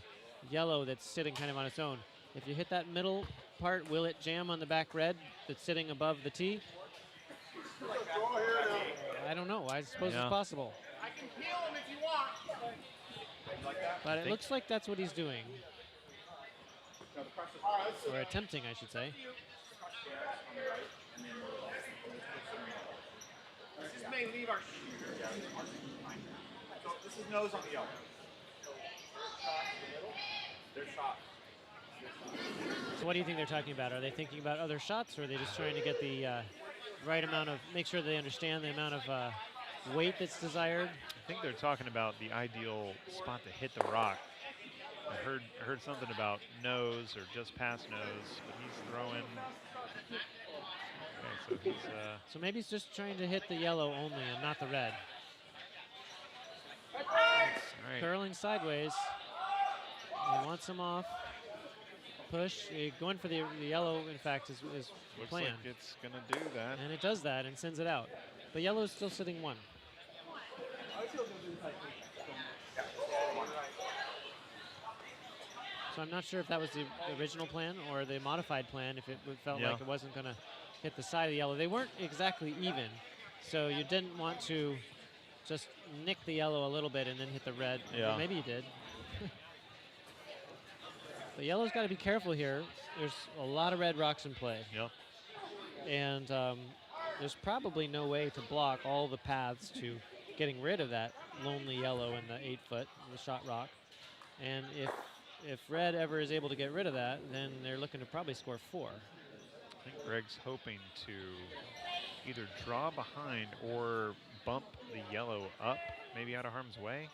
yellow that's sitting kind of on its own. If you hit that middle part, will it jam on the back red that's sitting above the tee? I don't know. I suppose it's possible. I can peel him if you want. But it looks like that's what he's doing. Or attempting, I should say. This may leave our So this is nose on the yellow. Their shot. So what do you think they're talking about? Are they thinking about other shots, or are they just trying to get the right amount of, make sure they understand the amount of weight that's desired? I think they're talking about the ideal spot to hit the rock. I heard something about nose or just past nose, but he's throwing. Okay, so he's. So maybe he's just trying to hit the yellow only and not the red. All right. Curling sideways. He wants him off. Push. Going for the yellow, in fact, is Looks plan. like it's going to do that. And it does that and sends it out. But yellow's still sitting 1. So I'm not sure if that was the original plan or the modified plan, if it felt like it wasn't going to hit the side of the yellow. They weren't exactly even, so you didn't want to just nick the yellow a little bit and then hit the red. Yeah. Or maybe you did. The yellow's got to be careful here. There's a lot of red rocks in play. Yep. And there's probably no way to block all the paths to getting rid of that lonely yellow in the 8-foot, the shot rock. And if red ever is able to get rid of that, then they're looking to probably score 4. I think Greg's hoping to either draw behind or bump the yellow up, maybe out of harm's way.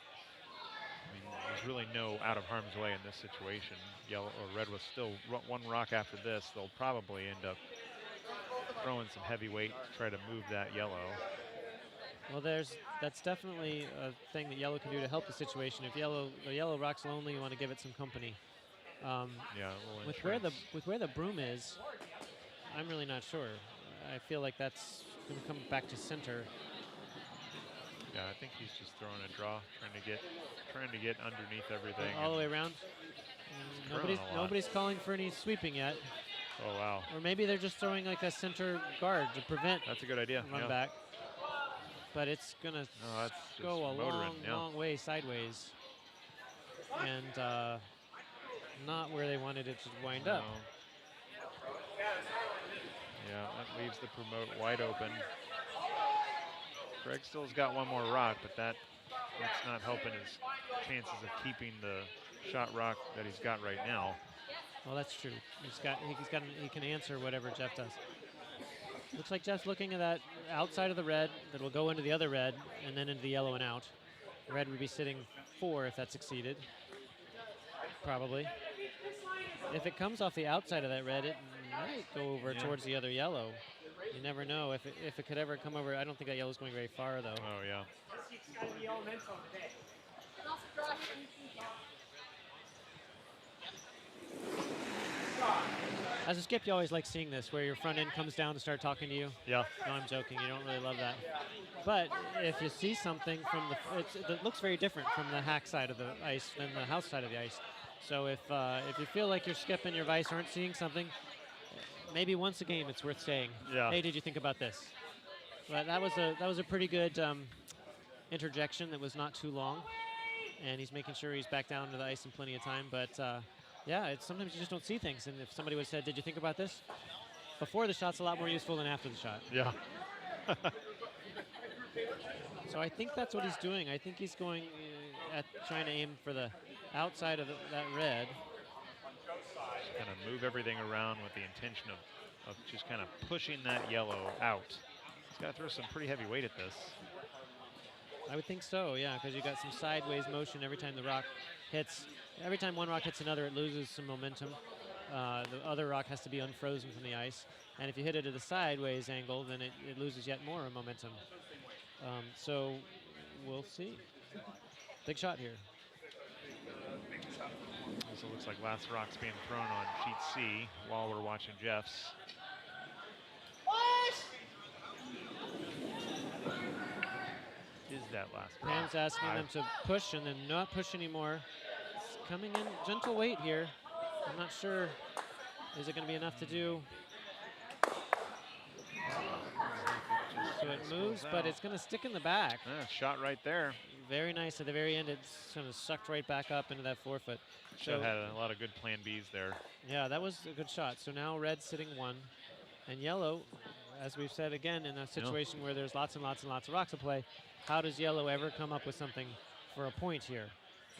mean, there's really no out of harm's way in this situation. Yellow or red was still one rock after this. They'll probably end up throwing some heavy weight to try to move that yellow. Well, that's definitely a thing that yellow can do to help the situation. If the yellow rock's lonely, you want to give it some company. Yeah, a little with where the broom is, I'm really not sure. I feel like that's going to come back to center. Yeah, I think he's just throwing a draw, trying to get underneath everything. All the way around. Nobody's calling for any sweeping yet. Oh wow. Or maybe they're just throwing like a center guard to prevent. That's a good idea. Run back. But it's gonna go a long way sideways, and not where they wanted it to wind up. Yeah, that leaves the promote wide open. Greg still's got one more rock, but that's not helping his chances of keeping the shot rock that he's got right now. Well, that's true. He can answer whatever Jeff does. Looks like Jeff's looking at that outside of the red that will go into the other red and then into the yellow and out. Red would be sitting 4 if that succeeded. Probably. If it comes off the outside of that red, it might go over towards the other yellow. You never know if it could ever come over. I don't think that yellow's going very far though. Oh yeah. As a skip, you always like seeing this, where your front end comes down to start talking to you. Yeah. No, I'm joking. You don't really love that. But if you see something from it looks very different from the hack side of the ice than the house side of the ice. So if you feel like your skip and your vice aren't seeing something, maybe once a game it's worth saying, hey, did you think about this? But that was a pretty good interjection that was not too long. And he's making sure he's back down to the ice in plenty of time. But yeah, sometimes you just don't see things. And if somebody would have said, did you think about this? Before the shot's a lot more useful than after the shot. Yeah. So I think that's what he's doing. I think he's going at trying to aim for the outside of that red. Just kind of move everything around with the intention of just kind of pushing that yellow out. He's got to throw some pretty heavy weight at this. I would think so, yeah, because you got some sideways motion every time the rock hits. Every time one rock hits another, it loses some momentum. The other rock has to be unfrozen from the ice. And if you hit it at a sideways angle, then it loses yet more momentum. So we'll see. Big shot here. Also looks like last rock's being thrown on sheet C while we're watching Jeff's. Is that last rock? Pam's asking them to push and then not push anymore. It's coming in gentle weight here. I'm not sure. Is it going to be enough to do? So it moves, but it's going to stick in the back. Shot right there. Very nice at the very end. It's kind of sucked right back up into that forefoot. Should have had a lot of good plan Bs there. Yeah, that was a good shot. So now red sitting 1. And yellow, as we've said again, in a situation where there's lots and lots and lots of rocks to play, how does yellow ever come up with something for a point here?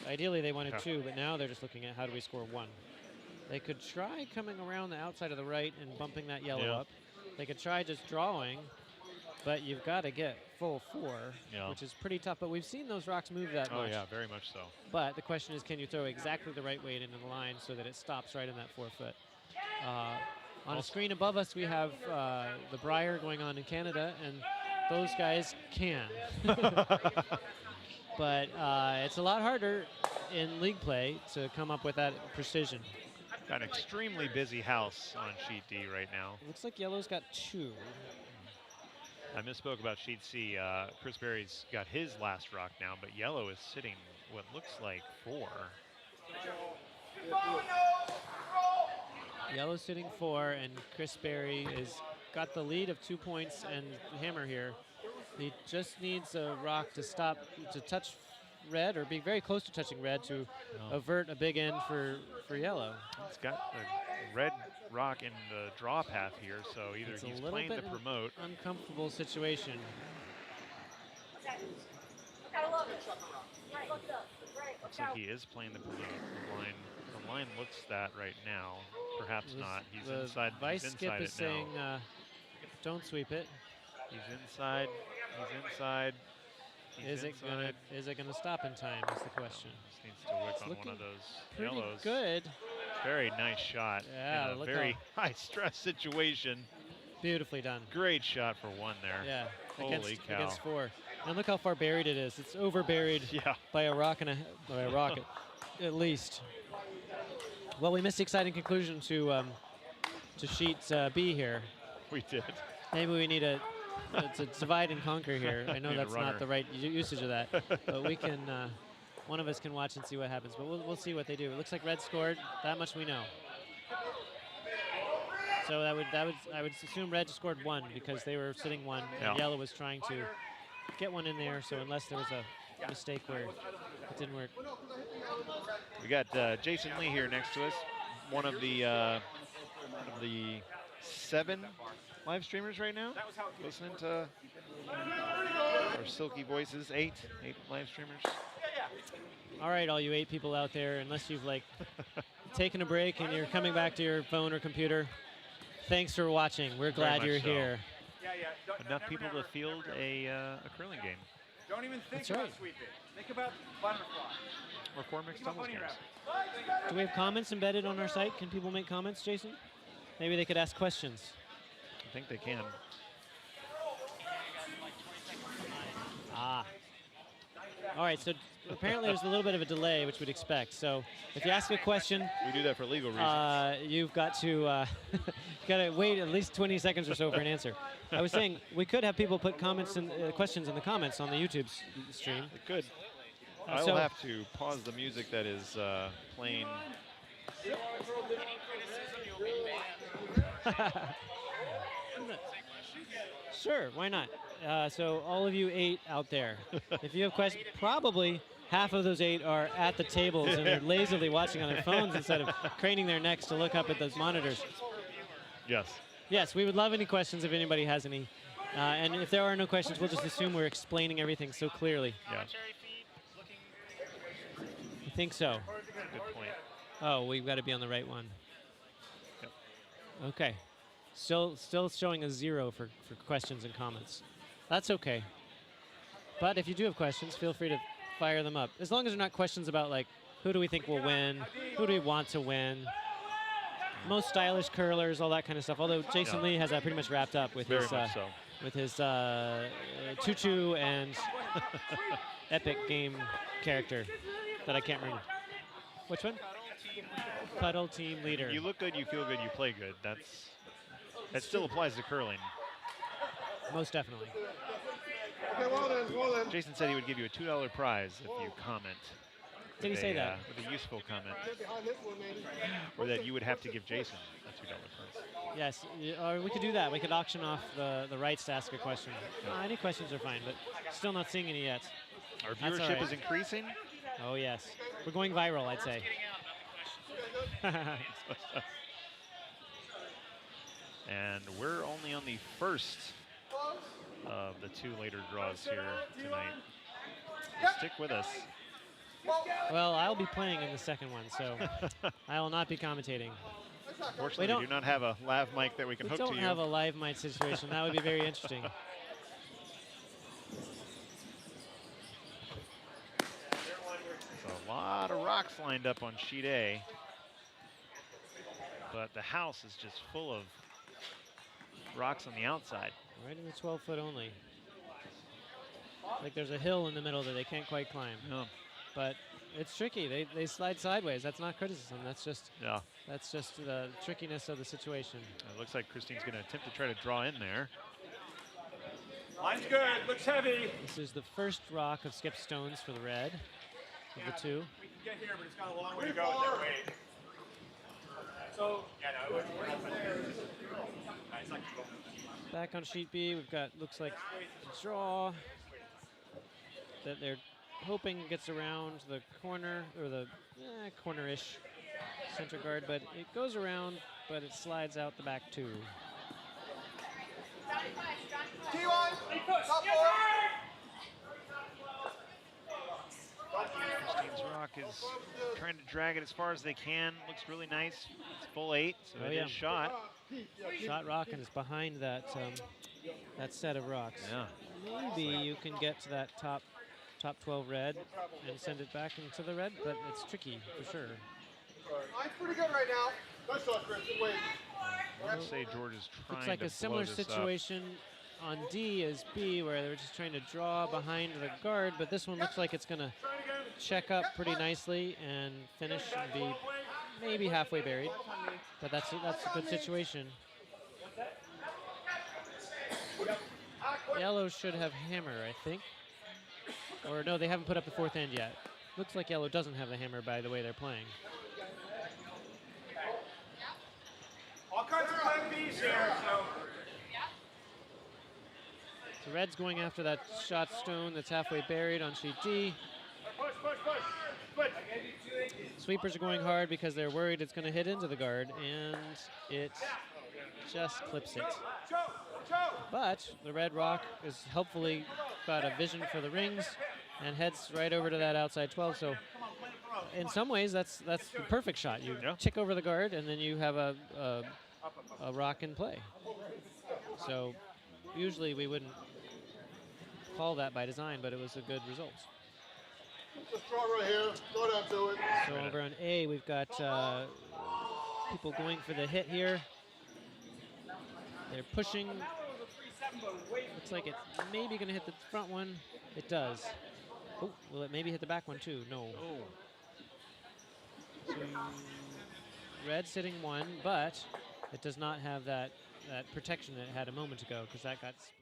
Ideally, they wanted 2, but now they're just looking at how do we score 1. They could try coming around the outside of the right and bumping that yellow up. They could try just drawing, but you've got to get full 4, which is pretty tough. But we've seen those rocks move that much. Oh, yeah, very much so. But the question is, can you throw exactly the right weight into the line so that it stops right in that forefoot? On a screen above us, we have the Briar going on in Canada, and those guys can. But it's a lot harder in league play to come up with that precision. Got an extremely busy house on sheet D right now. Looks like yellow's got 2. I misspoke about sheet C. Chris Berry's got his last rock now, but yellow is sitting what looks like 4. Yellow's sitting 4, and Chris Berry is got the lead of 2 points and hammer here. He just needs a rock to stop, to touch red or be very close to touching red to avert a big end for yellow. It's got a red rock in the draw path here, so either he's playing the promote. Uncomfortable situation. Looks like he is playing the promote. The line looks that right now. Perhaps not. He's inside. Vice he's skip inside is saying, don't sweep it. He's inside. He's inside. Is it gonna stop in time? Is the question. Just needs to whip It's on one looking of those Pretty yellows. good. Very nice shot. Yeah, in a look very high stress situation. Beautifully done. Great shot for one there. Yeah. Holy cow. Against 4. And look how far buried it is. It's over buried Yeah. by a rock and by a rocket, at least. Well, we missed the exciting conclusion to sheet B here. We did. Maybe we need to divide and conquer here. I know Need a that's not runner. the right usage of that, but we can. One of us can watch and see what happens. But we'll see what they do. It looks like red scored. That much we know. So I would assume red scored 1 because they were sitting 1 and Yeah. yellow was trying to get one in there. So unless there was a mistake where it didn't work. We got Jason Lee here next to us, one of the 7 live streamers right now, listening to our silky voices. 8 live streamers. All right, all you 8 people out there, unless you've like taken a break and you're coming back to your phone or computer, thanks for watching. We're glad Very you're much so. here. Enough people to field a curling game. Don't even think That's about right. sweeping. Think about butterfly. Or 4 mixed Think about doubles bunny games. rabbit. Do we have comments embedded on our site? Can people make comments, Jason? Maybe they could ask questions. I think they can. Ah. All right, so apparently there's a little bit of a delay, which we'd expect. So if you ask a question, We do that for legal reasons. you've got to wait at least 20 seconds or so for an answer. I was saying we could have people put comments and questions in the comments on the YouTube stream. It could. I so- will have to pause the music that is playing. Sure, why not? So all of you 8 out there, if you have questions, probably half of those 8 are at the tables and they're lazily watching on their phones instead of craning their necks to look up at those monitors. Yes. Yes, we would love any questions if anybody has any. And if there are no questions, we'll just assume we're explaining everything so clearly. Yeah. I think so. Good point. Oh, we've got to be on the right one. Yep. Okay. Still showing a 0 for questions and comments. That's okay. But if you do have questions, feel free to fire them up. As long as they're not questions about, like, who do we think will win? Who do we want to win? Most stylish curlers, all that kind of stuff. Although Jason Lee has that pretty much wrapped up with Very his much so. with his Choo-Choo and Epic game character that I can't remember. Which one? Puddle Team Leader. You look good, you feel good, you play good. That still applies to curling. Most definitely. Okay, well then. Jason said he would give you a $2 prize if you comment. Did he with say a, that? With a useful comment. Get behind this one, maybe. Or that you would have to give Jason a $2 prize. Yes, or we could do that. We could auction off the rights to ask a question. Any questions are fine, but still not seeing any yet. Our That's all viewership right. is increasing. Oh, yes. We're going viral, I'd say. And we're only on the first of the 2 later draws here tonight. Stick with us. Well, I'll be playing in the second one, so I will not be commentating. Fortunately, we don't- do not have a lav mic that we can We hook don't to you. have a live mic situation. That would be very interesting. So a lot of rocks lined up on sheet A. But the house is just full of rocks on the outside. Right in the 12-foot only. Like there's a hill in the middle that they can't quite climb. Yeah. But it's tricky. They slide sideways. That's not criticism. That's just the trickiness of the situation. It looks like Christine's going to attempt to try to draw in there. Line's good. Looks heavy. This is the first rock of skip stones for the red of the 2. We can get here, but it's got a long way to go with that weight. So, yeah, no, it wasn't. Nice, like Back on sheet B, we've got, looks like a draw that they're hoping gets around the corner, or the corner-ish center guard, but it goes around, but it slides out the back 2. T1, top 4. Christine's rock is trying to drag it as far as they can. Looks really nice. It's full 8, so Oh, it yeah. is shot. Shot rock and is behind that that set of rocks. Yeah. Maybe you can get to that top top 12 red and send it back into the red, but it's tricky for sure. Mine's pretty good right now. Nice shot, Chris. Wait. I want to say George is trying Looks like to a similar blow this situation on D as B, where they're just trying to draw behind the guard, but this one looks like it's going to check up pretty nicely and finish and be maybe halfway buried. But that's a good situation. Yellow should have hammer, I think. Or no, they haven't put up the fourth end yet. Looks like yellow doesn't have the hammer by the way they're playing. All kinds of plan Bs here, so. So red's going after that shot stone that's halfway buried on sheet D. Push, push, push. Switch. Sweepers are going hard because they're worried it's going to hit into the guard, and it just clips it. But the red rock is helpfully got a vision for the rings and heads right over to that outside 12. So in some ways, that's the perfect shot. You tick over the guard, and then you have a rock in play. So usually we wouldn't call that by design, but it was a good result. Just draw right here. Go down to it. So over on A, we've got people going for the hit here. They're pushing. Looks like it's maybe going to hit the front one. It does. Oh, will it maybe hit the back one too? No. So red sitting one, but it does not have that protection that it had a moment ago, because that got split.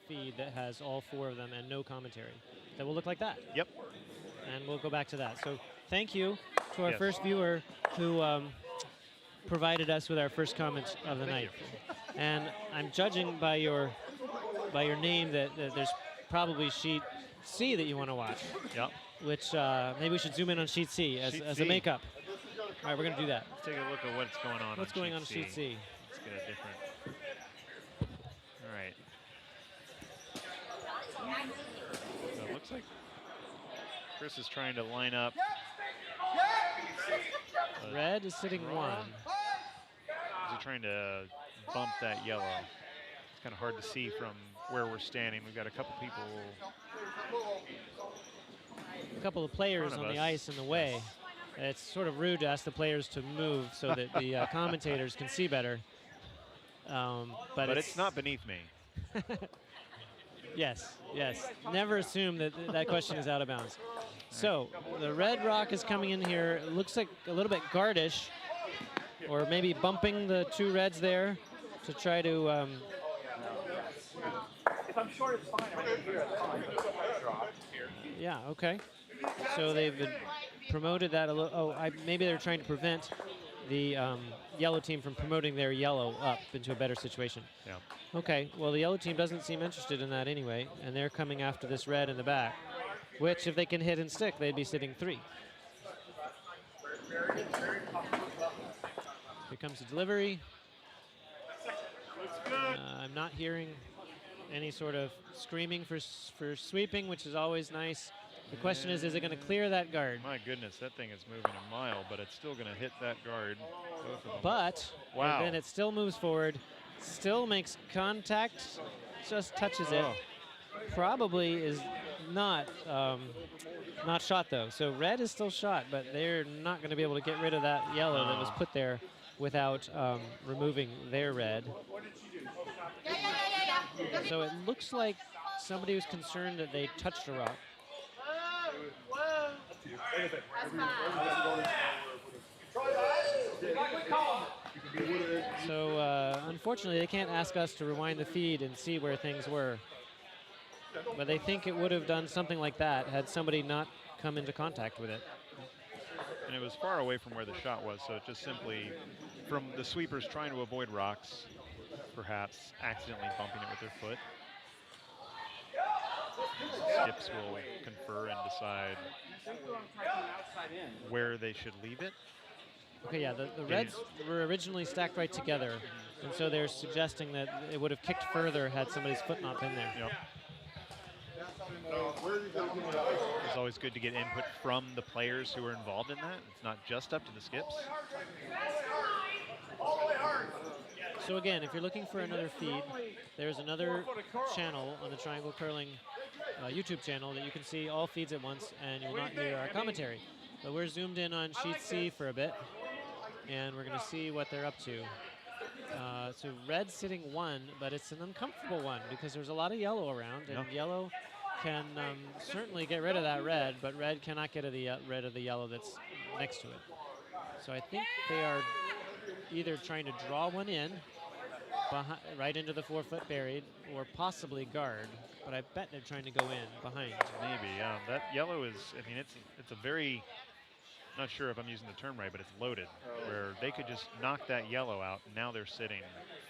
Feed that has all four of them and no commentary. That will look like that. Yep. And we'll go back to that. So thank you to our first viewer who provided us with our first comment of the night. And I'm judging by your name that there's probably sheet C that you want to watch. Yep. Which maybe we should zoom in on sheet C as a makeup. All right, we're going to do that. Let's take a look at what's going on. What's going on sheet C? Let's get a different. All right. So it looks like Chris is trying to line up. Red is sitting 1. Is he trying to bump that yellow? It's kind of hard to see from where we're standing. We've got a couple people. A couple of players on the ice in the way. It's sort of rude to ask the players to move so that the commentators can see better. But it's not beneath me. Yes, yes. Never assume that that question is out of bounds. So the red rock is coming in here. It looks like a little bit guardish, or maybe bumping the 2 reds there to try to. If I'm short, it's fine. I'm here. It's fine. Yeah. Okay. So they've promoted that a little. Oh, maybe they're trying to prevent the yellow team from promoting their yellow up into a better situation. Yeah. Okay, well, the yellow team doesn't seem interested in that anyway, and they're coming after this red in the back, which, if they can hit and stick, they'd be sitting 3. Here comes the delivery. I'm not hearing any sort of screaming for sweeping, which is always nice. The question is it going to clear that guard? My goodness, that thing is moving a mile, but it's still going to hit that guard. Both of them. But wow. And then it still moves forward, still makes contact, just touches it. Probably is not shot though. So red is still shot, but they're not going to be able to get rid of that yellow that was put there without removing their red. So it looks like somebody was concerned that they touched a rock. So unfortunately, they can't ask us to rewind the feed and see where things were. But they think it would have done something like that had somebody not come into contact with it. And it was far away from where the shot was, so it just simply, from the sweepers trying to avoid rocks, perhaps accidentally bumping it with their foot. Skips will confer and decide where they should leave it. Okay, yeah, the reds were originally stacked right together, and so they're suggesting that it would have kicked further had somebody's foot not been there. Yep. It's always good to get input from the players who are involved in that. It's not just up to the skips. So again, if you're looking for another feed, there's another channel on the Triangle Curling YouTube channel that you can see all feeds at once, and you'll not hear our commentary. But we're zoomed in on sheet C for a bit, and we're going to see what they're up to. So red sitting 1, but it's an uncomfortable one because there's a lot of yellow around, and yellow can certainly get rid of that red, but red cannot get rid of the yellow that's next to it. So I think they are either trying to draw one in, right into the 4-foot buried, or possibly guard, but I bet they're trying to go in behind. Maybe, that yellow is, I mean, it's a very, not sure if I'm using the term right, but it's loaded, where they could just knock that yellow out, and now they're sitting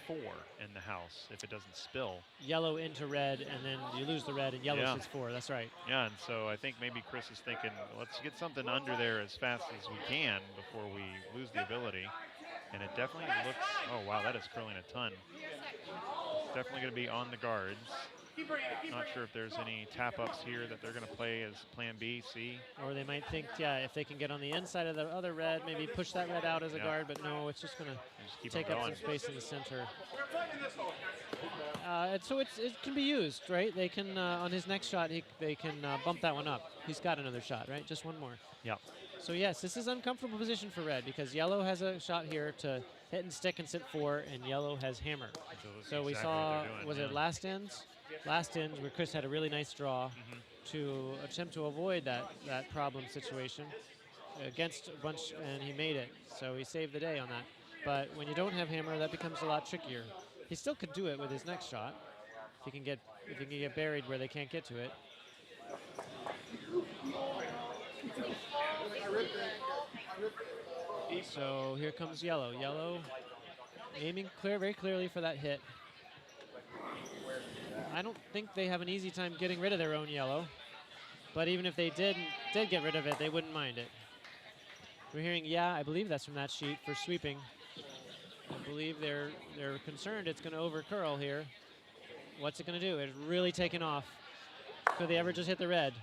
4 in the house if it doesn't spill. Yellow into red, and then you lose the red, and yellow sits 4, that's right. Yeah, and so I think maybe Chris is thinking, let's get something under there as fast as we can before we lose the ability. And it definitely looks, oh wow, that is curling a ton. It's definitely going to be on the guards. Not sure if there's any tap-ups here that they're going to play as plan B, C. Or they might think, yeah, if they can get on the inside of the other red, maybe push that red out as a guard, but no, it's just going to take up some space in the center. And so it can be used, right? They can, on his next shot, they can bump that one up. He's got another shot, right? Just one more. Yep. So yes, this is uncomfortable position for red because yellow has a shot here to hit and stick and sit 4, and yellow has hammer. So we saw, was it last ends? Last ends where Chris had a really nice draw to attempt to avoid that problem situation against a bunch, and he made it. So he saved the day on that. But when you don't have hammer, that becomes a lot trickier. He still could do it with his next shot if he can get buried where they can't get to it. So here comes yellow. Yellow aiming very clearly for that hit. I don't think they have an easy time getting rid of their own yellow, but even if they did get rid of it, they wouldn't mind it. We're hearing, yeah, I believe that's from that sheet for sweeping. I believe they're concerned it's going to over curl here. What's it going to do? It's really taken off. Could they ever just hit the red?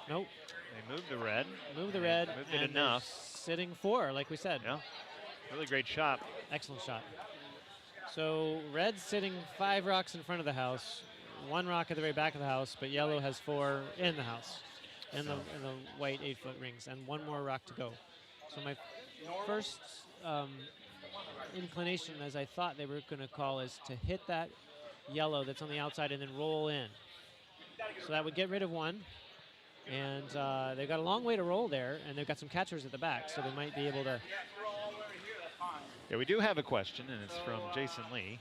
Nope. They moved the red. Moved the red. Moved it and enough. Sitting 4, like we said. Yeah. Really great shot. Excellent shot. So red's sitting 5 rocks in front of the house, 1 rock at the very back of the house, but yellow has 4 in the house, in the white 8-foot rings, and 1 more rock to go. So my first inclination, as I thought they were going to call, is to hit that yellow that's on the outside and then roll in. So that would get rid of 1. And they've got a long way to roll there, and they've got some catchers at the back, so they might be able to. Yeah, we do have a question, and it's from Jason Lee.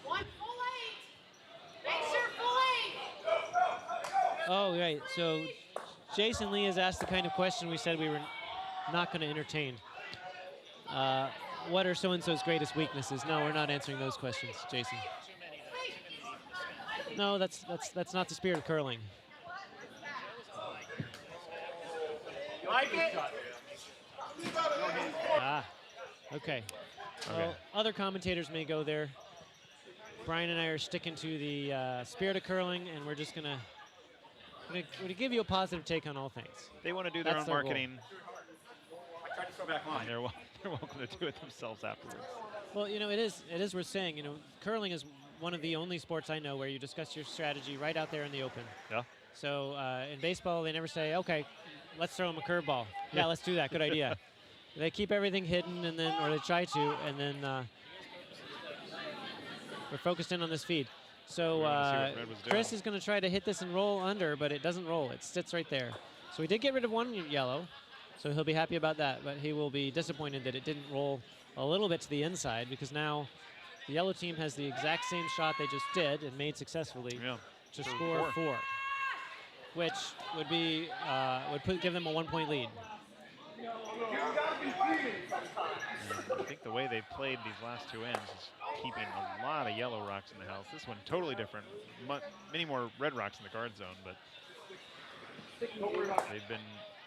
1 full 8. Make sure full 8. Oh, right. So Jason Lee has asked the kind of question we said we were not going to entertain. What are so-and-so's greatest weaknesses? No, we're not answering those questions, Jason. No, that's not the spirit of curling. Like it? Ah, okay. Well, other commentators may go there. Brian and I are sticking to the spirit of curling, and we're just gonna give you a positive take on all things. They want to do their That's own their goal. marketing. I tried to throw back line. And they're welcome to do it themselves afterwards. Well, you know, it is worth saying. You know, curling is one of the only sports I know where you discuss your strategy right out there in the open. Yeah. So in baseball, they never say, okay, let's throw them a curveball. Yeah, let's do that. Good idea. They keep everything hidden, and then, or they try to, and then we're focused in on this feed. So Chris is going to try to hit this and roll under, but it doesn't roll. It sits right there. So we did get rid of 1 yellow, so he'll be happy about that, but he will be disappointed that it didn't roll a little bit to the inside, because now the yellow team has the exact same shot they just did and made successfully to score 4, which would be give them a 1-point lead. I think the way they played these last 2 ends is keeping a lot of yellow rocks in the house. This one totally different. Many more red rocks in the guard zone, but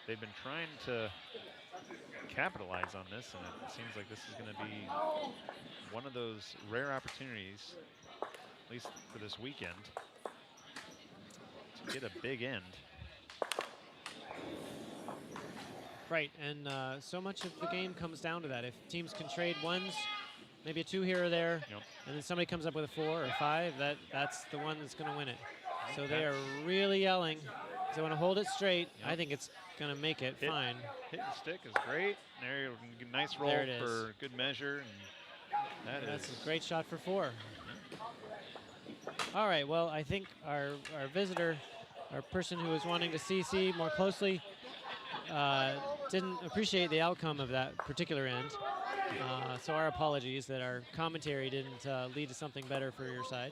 they've been trying to capitalize on this, and it seems like this is going to be one of those rare opportunities, at least for this weekend, to get a big end. Right, and so much of the game comes down to that. If teams can trade 1s, maybe a 2 here or there, and then somebody comes up with a 4 or 5, that's the one that's going to win it. So they are really yelling. They want to hold it straight. I think it's going to make it fine. Hit and stick is great. There, nice roll for good measure. And that's a great shot for 4. All right, well, I think our visitor, our person who was wanting to see more closely, didn't appreciate the outcome of that particular end. So our apologies that our commentary didn't lead to something better for your side.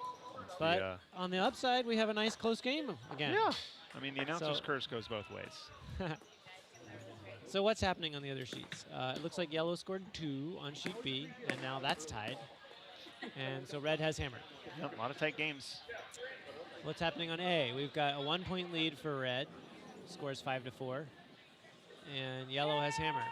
But on the upside, we have a nice close game again. Yeah. I mean, the announcer's curse goes both ways. So what's happening on the other sheets? It looks like yellow scored 2 on sheet B, and now that's tied. And so red has hammered. Yep, a lot of tight games. What's happening on A? We've got a 1-point lead for red. Scores 5-4. And yellow has hammer.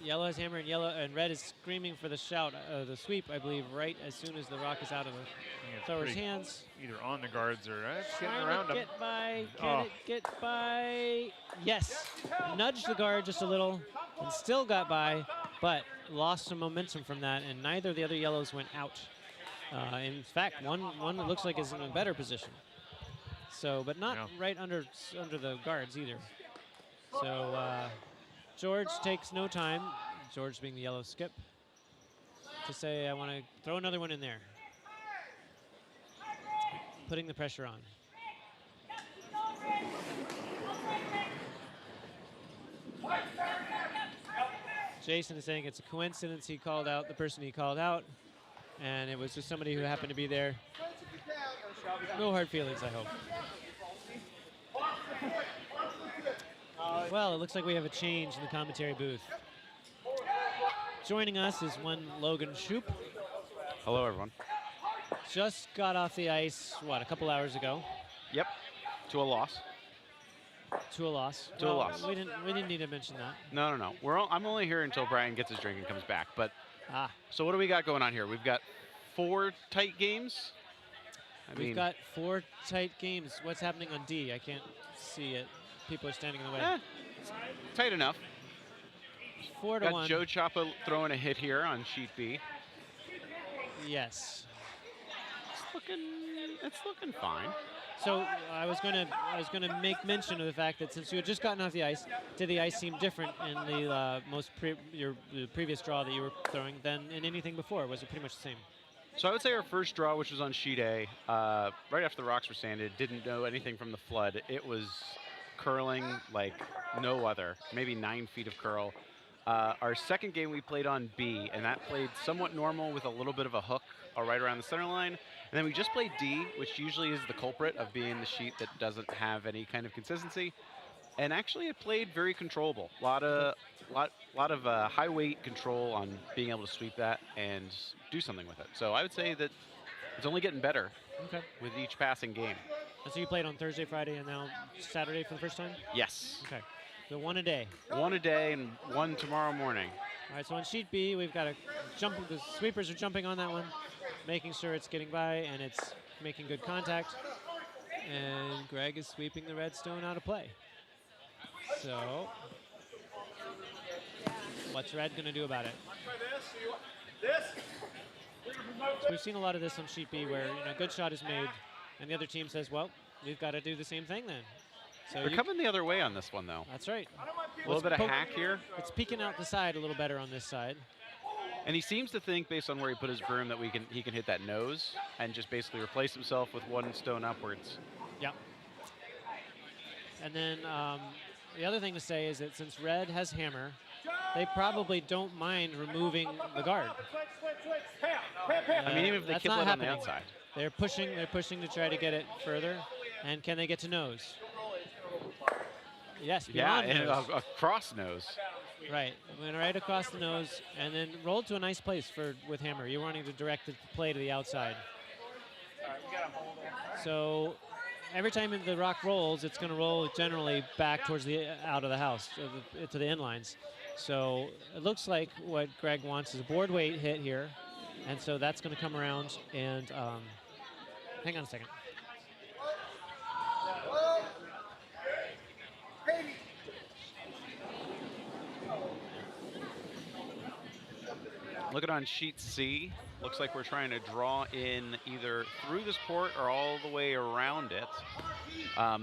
Yellow has hammer, and red is screaming for the shout, the sweep, I believe, right as soon as the rock is out of the thrower's hands. Either on the guards or getting Trying around to them. get by. Can it get by? Yes. Nudged the guard just a little and still got by, but lost some momentum from that, and neither of the other yellows went out. In fact, one that looks like is in a better position. So, but not right under the guards either. So George takes no time, George being the yellow skip, to say, I want to throw another one in there. Putting the pressure on. Jason is saying it's a coincidence he called out the person he called out, and it was just somebody who happened to be there. No hard feelings, I hope. Well, it looks like we have a change in the commentary booth. Joining us is one Logan Shoup. Hello, everyone. Just got off the ice, what, a couple hours ago? Yep. To a loss. To a loss. To a loss. We didn't need to mention that. No. I'm only here until Brian gets his drink and comes back. But Ah. so what do we got going on here? We've got 4 tight games. We've got 4 tight games. What's happening on D? I can't see it. People are standing in the way. Tight enough. 4 to Got 1. Joe Chapa throwing a hit here on sheet B. Yes. It's looking fine. So I was gonna make mention of the fact that since you had just gotten off the ice, did the ice seem different in the the previous draw that you were throwing than in anything before? Was it pretty much the same? So I would say our first draw, which was on sheet A, right after the rocks were sanded, didn't know anything from the flood. It was curling like no other, maybe 9 feet of curl. Our second game we played on B, and that played somewhat normal with a little bit of a hook right around the center line. And then we just played D, which usually is the culprit of being the sheet that doesn't have any kind of consistency. And actually it played very controllable. A lot of high weight control on being able to sweep that and do something with it. So I would say that it's only getting better with each passing game. And so you played on Thursday, Friday, and now Saturday for the first time? Yes. Okay. So 1 a day. 1 a day and 1 tomorrow morning. All right, so on sheet B, we've got a jump. The sweepers are jumping on that one, making sure it's getting by and it's making good contact. And Greg is sweeping the red stone out of play. So, what's Red going to do about it? So we've seen a lot of this on sheet B where a good shot is made and the other team says, well, we've got to do the same thing then. So We're coming the other way on this one, though. That's right. A little bit of hack here. It's peeking out the side a little better on this side. And he seems to think, based on where he put his broom, that he can hit that nose and just basically replace himself with 1 stone upwards. Yep. And then the other thing to say is that since Red has hammer, they probably don't mind removing the guard. I mean, even if they that's kibble not it on the happening. outside. They're pushing to try to get it further. And can they get to nose? Yes, Yeah, beyond and nose. a cross nose. Right, went right across the nose and then rolled to a nice place with hammer. You're wanting to direct the play to the outside. So every time the rock rolls, it's going to roll generally back towards the out of the house, to the inlines. So it looks like what Greg wants is a board weight hit here. And so that's going to come around and hang on a second. Looking on sheet C, looks like we're trying to draw in either through this port or all the way around it.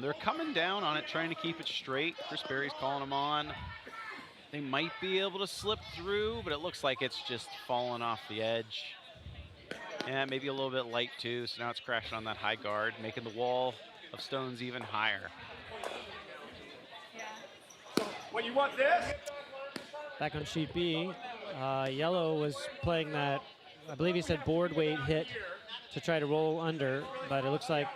They're coming down on it, trying to keep it straight. Chris Berry's calling them on. They might be able to slip through, but it looks like it's just falling off the edge. And maybe a little bit light too, so now it's crashing on that high guard, making the wall of stones even higher. What, you want this? Back on sheet B, Yellow was playing that, I believe he said board weight hit to try to roll under, but it looks like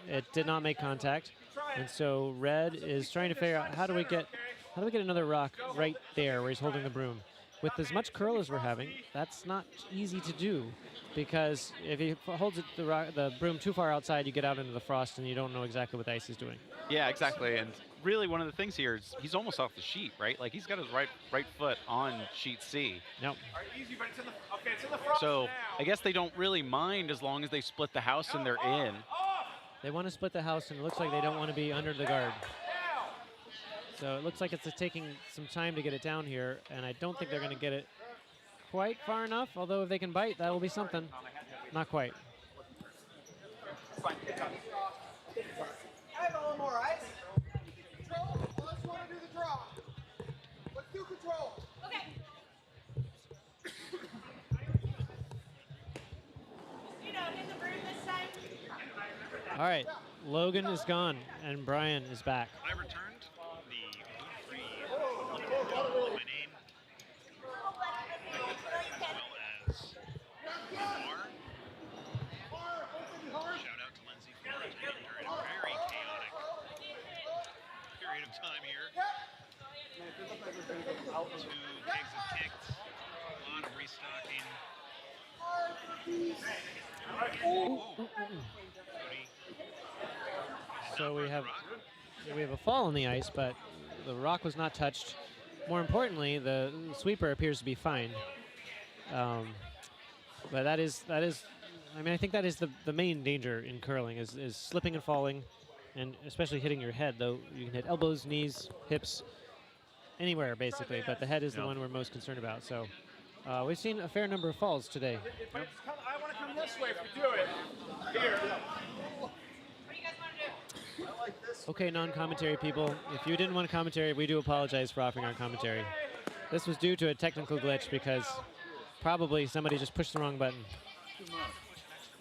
it did not make contact. And so Red is trying to figure out how do we get another rock right there where he's holding the broom. With as much curl as we're having, that's not easy to do, because if he holds the broom too far outside, you get out into the frost and you don't know exactly what the ice is doing. Yeah, exactly. And really one of the things here is he's almost off the sheet, right? Like he's got his right foot on sheet C. Nope. Easy, but it's in the frost So now. I guess they don't really mind as long as they split the house and they're in. They want to split the house, and it looks like they don't want to be under the guard. So it looks like it's taking some time to get it down here, and I don't think they're going to get it quite far enough, although if they can bite, that will be something. Not quite. I have a little more ice. Control. Let's want to do the draw. Let's do control. Okay. Hit the broom this time. All right, Logan is gone, and Brian is back. I returned the gluten-free my name, as Lamar. Shout out to Lindsay for attending during a very chaotic period of time here. kegs have kicked. A lot of restocking. So we have a fall on the ice, but the rock was not touched. More importantly, the sweeper appears to be fine. But that is, I mean, I think that is the main danger in curling is slipping and falling, and especially hitting your head. Though you can hit elbows, knees, hips, anywhere basically, but the head is the one we're most concerned about. So we've seen a fair number of falls today. I want to come this way if we do it. Here. Okay, non-commentary people, if you didn't want commentary, we do apologize for offering our commentary. This was due to a technical glitch because probably somebody just pushed the wrong button.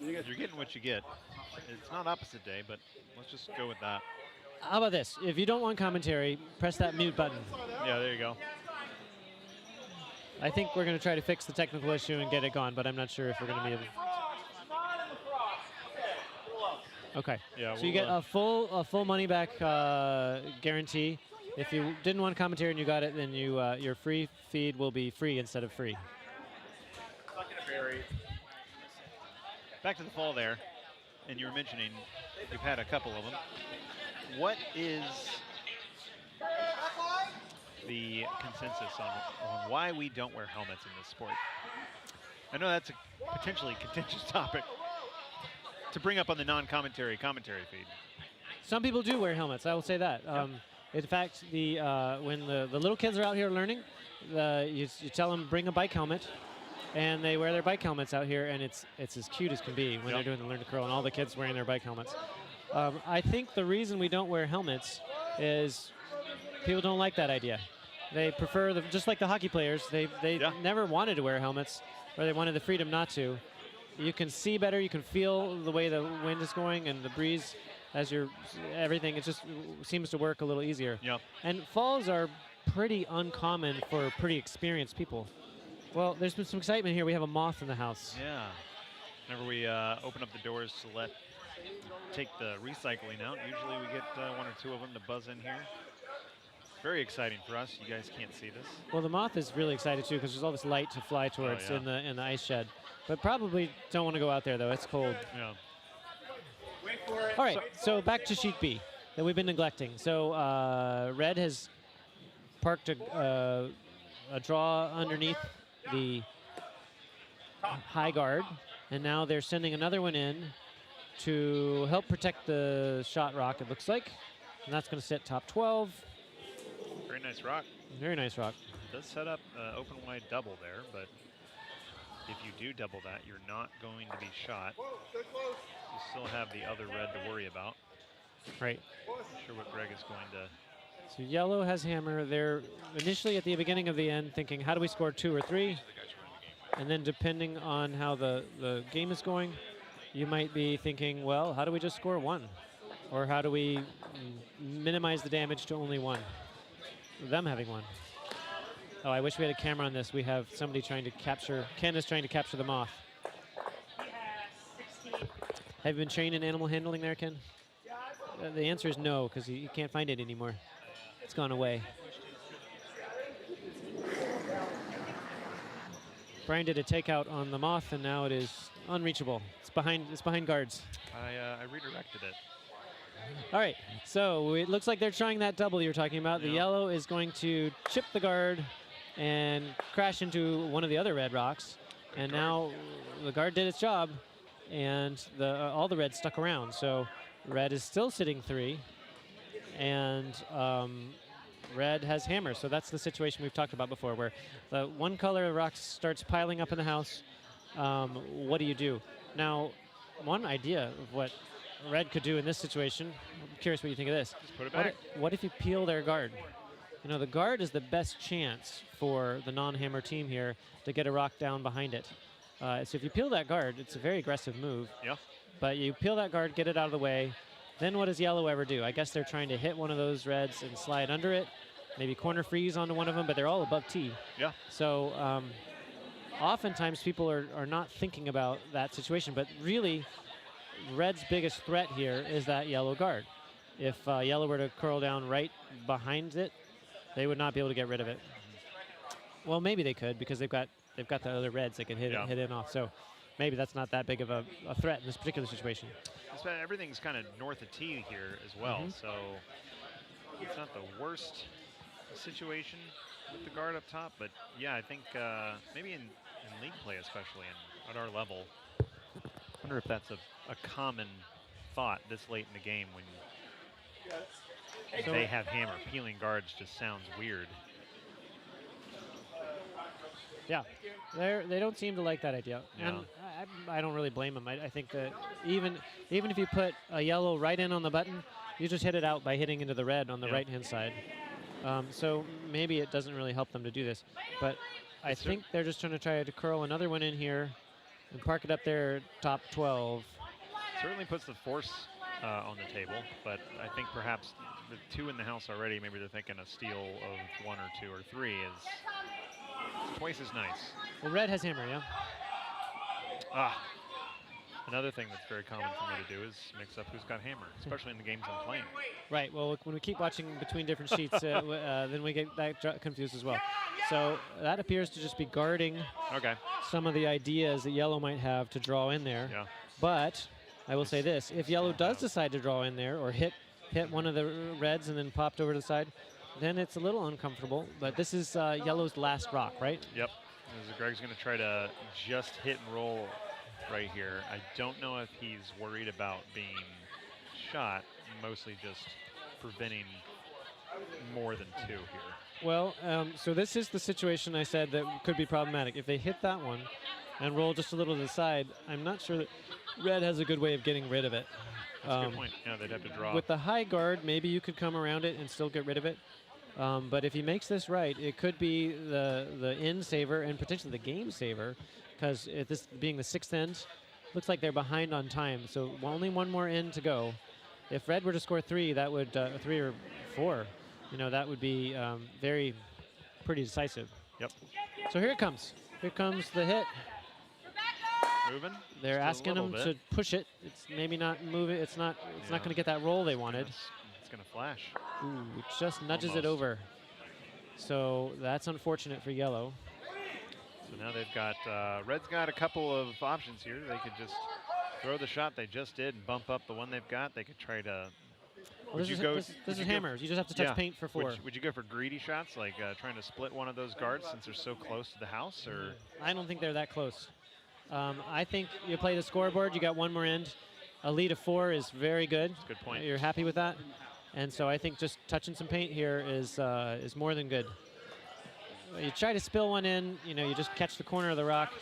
You're getting what you get. It's not opposite day, but let's just go with that. How about this? If you don't want commentary, press that mute button. Yeah, there you go. I think we're going to try to fix the technical issue and get it gone, but I'm not sure if we're going to be able to. Okay. Yeah. So you get a full money back guarantee. If you didn't want commentary and you got it, then your free feed will be free instead of free. Back to the fall there, and you were mentioning you've had a couple of them. What is the consensus on why we don't wear helmets in this sport? I know that's a potentially contentious topic to bring up on the non-commentary feed. Some people do wear helmets. I will say that. In fact, when the little kids are out here learning, you tell them bring a bike helmet, and they wear their bike helmets out here, and it's as cute as can be when they're doing the learn to curl, and all the kids wearing their bike helmets. I think the reason we don't wear helmets is people don't like that idea. They prefer just like the hockey players. They never wanted to wear helmets, or they wanted the freedom not to. You can see better. You can feel the way the wind is going and the breeze as everything. It just seems to work a little easier. Yep. And falls are pretty uncommon for pretty experienced people. Well, there's been some excitement here. We have a moth in the house. Yeah. Whenever we open up the doors to take the recycling out, usually we get one or two of them to buzz in here. Very exciting for us. You guys can't see this. Well, the moth is really excited too because there's all this light to fly towards in the ice shed. But probably don't want to go out there though. It's cold. Yeah. All right. So back to sheet B that we've been neglecting. So red has parked a draw underneath the high guard, and now they're sending another one in to help protect the shot rock. It looks like, and that's going to sit top 12. Very nice rock. Very nice rock. It does set up open wide double there, but if you do double that, you're not going to be shot. You still have the other red to worry about. Right. Not sure what Greg is going to. So yellow has hammer. They're initially at the beginning of the end thinking, how do we score 2 or 3? And then depending on how the game is going, you might be thinking, well, how do we just score 1? Or how do we minimize the damage to only 1? Them having 1. Oh, I wish we had a camera on this. We have somebody trying to capture, Ken is trying to capture the moth. Have you been trained in animal handling there, Ken? The answer is no, because you can't find it anymore. It's gone away. Brian did a takeout on the moth, and now it is unreachable. It's behind guards. I redirected it. All right, so it looks like they're trying that double you're talking about. The yellow is going to chip the guard and crash into one of the other red rocks. And now the guard did its job, and all the red stuck around. So red is still sitting 3, and red has hammer. So that's the situation we've talked about before, where the one color of rocks starts piling up in the house. What do you do? Now, one idea of what red could do in this situation, I'm curious what you think of this. Just put it back. What if you peel their guard? You know, the guard is the best chance for the non-hammer team here to get a rock down behind it. So if you peel that guard, it's a very aggressive move. Yeah. But you peel that guard, get it out of the way. Then what does yellow ever do? I guess they're trying to hit one of those reds and slide under it. Maybe corner freeze onto one of them, but they're all above T. Yeah. So oftentimes people are not thinking about that situation, but really red's biggest threat here is that yellow guard. If yellow were to curl down right behind it, They would not be able to get rid of it. Well, maybe they could because they've got the other reds that can hit it off. So maybe that's not that big of a threat in this particular situation. Everything's kind of north of tee here as well, so it's not the worst situation with the guard up top. But yeah, I think maybe in league play, especially at our level, I wonder if that's a common thought this late in the game when they have hammer. Peeling guards just sounds weird. Yeah, they don't seem to like that idea, Yeah. and I don't really blame them. I think that even if you put a yellow right in on the button, you just hit it out by hitting into the red on the right-hand side. So maybe it doesn't really help them to do this, but I think they're just trying to curl another one in here and park it up there top 12. Certainly puts the force on the table, but I think perhaps the 2 in the house already, maybe they're thinking a steal of 1 or 2 or 3 is twice as nice. Well, red has hammer, yeah. Another thing that's very common for me to do is mix up who's got hammer, especially in the games I'm playing. Right, well, when we keep watching between different sheets, then we get that confused as well. So that appears to just be guarding some of the ideas that yellow might have to draw in there. Yeah. But I will say this, if yellow does decide to draw in there or hit one of the reds and then popped over to the side, then it's a little uncomfortable. But this is yellow's last rock, right? Yep. Greg's going to try to just hit and roll right here. I don't know if he's worried about being shot, mostly just preventing more than 2 here. Well, so this is the situation I said that could be problematic. If they hit that one and roll just a little to the side, I'm not sure that red has a good way of getting rid of it. That's a good point. Yeah, they'd have to draw. With the high guard, maybe you could come around it and still get rid of it. But if he makes this right, it could be the end saver and potentially the game saver, because this being the 6th end, looks like they're behind on time. So only one more end to go. If red were to score 3, that would 3 or 4. That would be pretty decisive. Yep. So here it comes. Here comes the hit. Moving. They're Just asking him to push it. It's maybe not moving. It's not going to get that roll they wanted. It's going to flash. Ooh, it just nudges it over. So that's unfortunate for yellow. So now they've got, red's got a couple of options here. They could just throw the shot they just did and bump up the one they've got. They could try to... Well, this is hammers. You just have to touch paint for 4. Would you go for greedy shots, like trying to split one of those guards since they're so close to the house? Or I don't think they're that close. I think you play the scoreboard. You got one more end. A lead of 4 is very good. That's a good point. You're happy with that? And so I think just touching some paint here is more than good. You try to spill one in, you just catch the corner of the rock.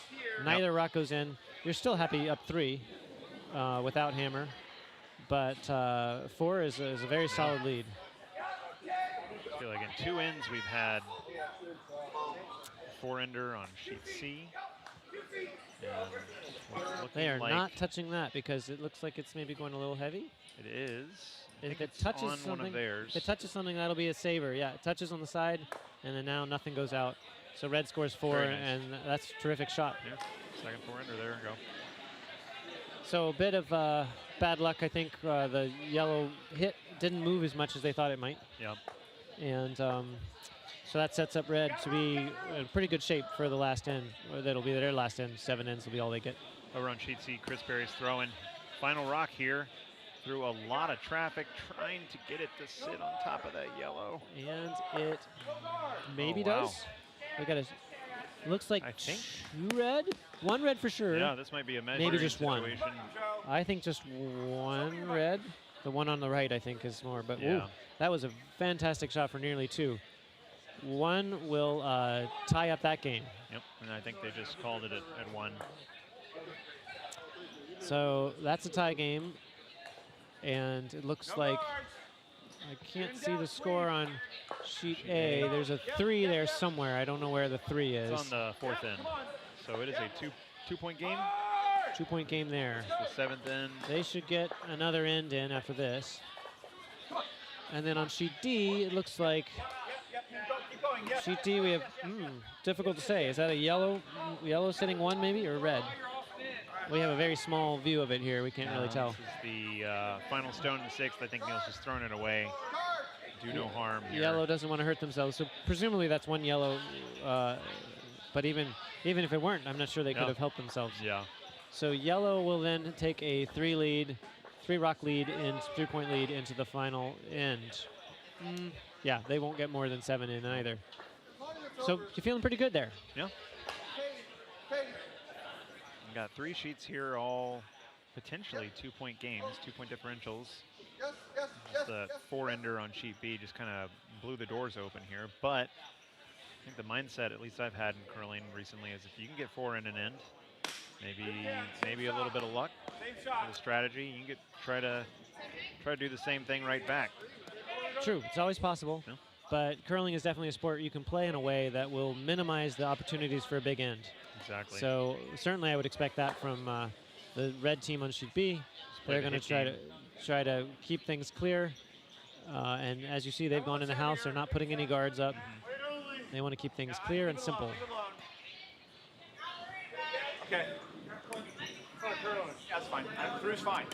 Neither rock goes in. You're still happy up 3 without hammer. But 4 is a very solid lead. I feel like in 2 ends we've had 4-ender on sheet C. They are not touching that because it looks like it's maybe going a little heavy. It is. If it touches on something, one of theirs. if it touches something, that'll be a saver. Yeah, it touches on the side, and then now nothing goes out. So red scores 4, Very nice. and that's a terrific shot. Yeah. Second 4-ender, there we go. So a bit of bad luck, I think. The yellow hit didn't move as much as they thought it might. Yeah. And so that sets up red to be in pretty good shape for the last end. Or that'll be their last end. 7 ends will be all they get. Over on sheet C, Chris Berry's throwing. Final rock here. Through a lot of traffic, trying to get it to sit on top of that yellow. And it maybe wow. does. We got a. Looks like I think 2 red, 1 red for sure. Yeah, this might be a Maybe just situation. 1. I think just 1 red. The one on the right, I think, is more. But Yeah. ooh, that was a fantastic shot for nearly 2. 1 will tie up that game. Yep, and I think they just called it at 1. So that's a tie game. And it looks like I can't see the score on sheet A. There's a 3 there somewhere. I don't know where the 3 is. It's on the 4th end. So it is a two-point game. 2-point game there. It's the 7th end. They should get another end in after this. And then on sheet D, it looks like sheet D we have difficult to say. Is that a yellow sitting 1 maybe or red? We have a very small view of it here. We can't really tell. This is the final stone in the 6th. I think Neil's just throwing it away. do no harm here. Yellow doesn't want to hurt themselves, so presumably that's one yellow. But even if it weren't, I'm not sure they could have helped themselves. Yeah. So yellow will then take a 3-rock lead, 3-point lead into the final end. Yeah, they won't get more than 7 in either. So you're feeling pretty good there. Yeah. We got 3 sheets here, all potentially 2-point games, 2-point differentials. Just the 4-ender on sheet B just kind of blew the doors open here. But I think the mindset, at least I've had in curling recently, is if you can get 4 in an end, maybe a little bit of luck for the strategy, you can try to do the same thing right back. True, it's always possible. Yeah. But curling is definitely a sport you can play in a way that will minimize the opportunities for a big end. Exactly. So certainly I would expect that from the red team on sheet B. They're going to try to keep things clear. And as you see, they've gone in the house. They're not putting any guards up. They want to keep things clear and simple. Okay. That's fine. Through's fine.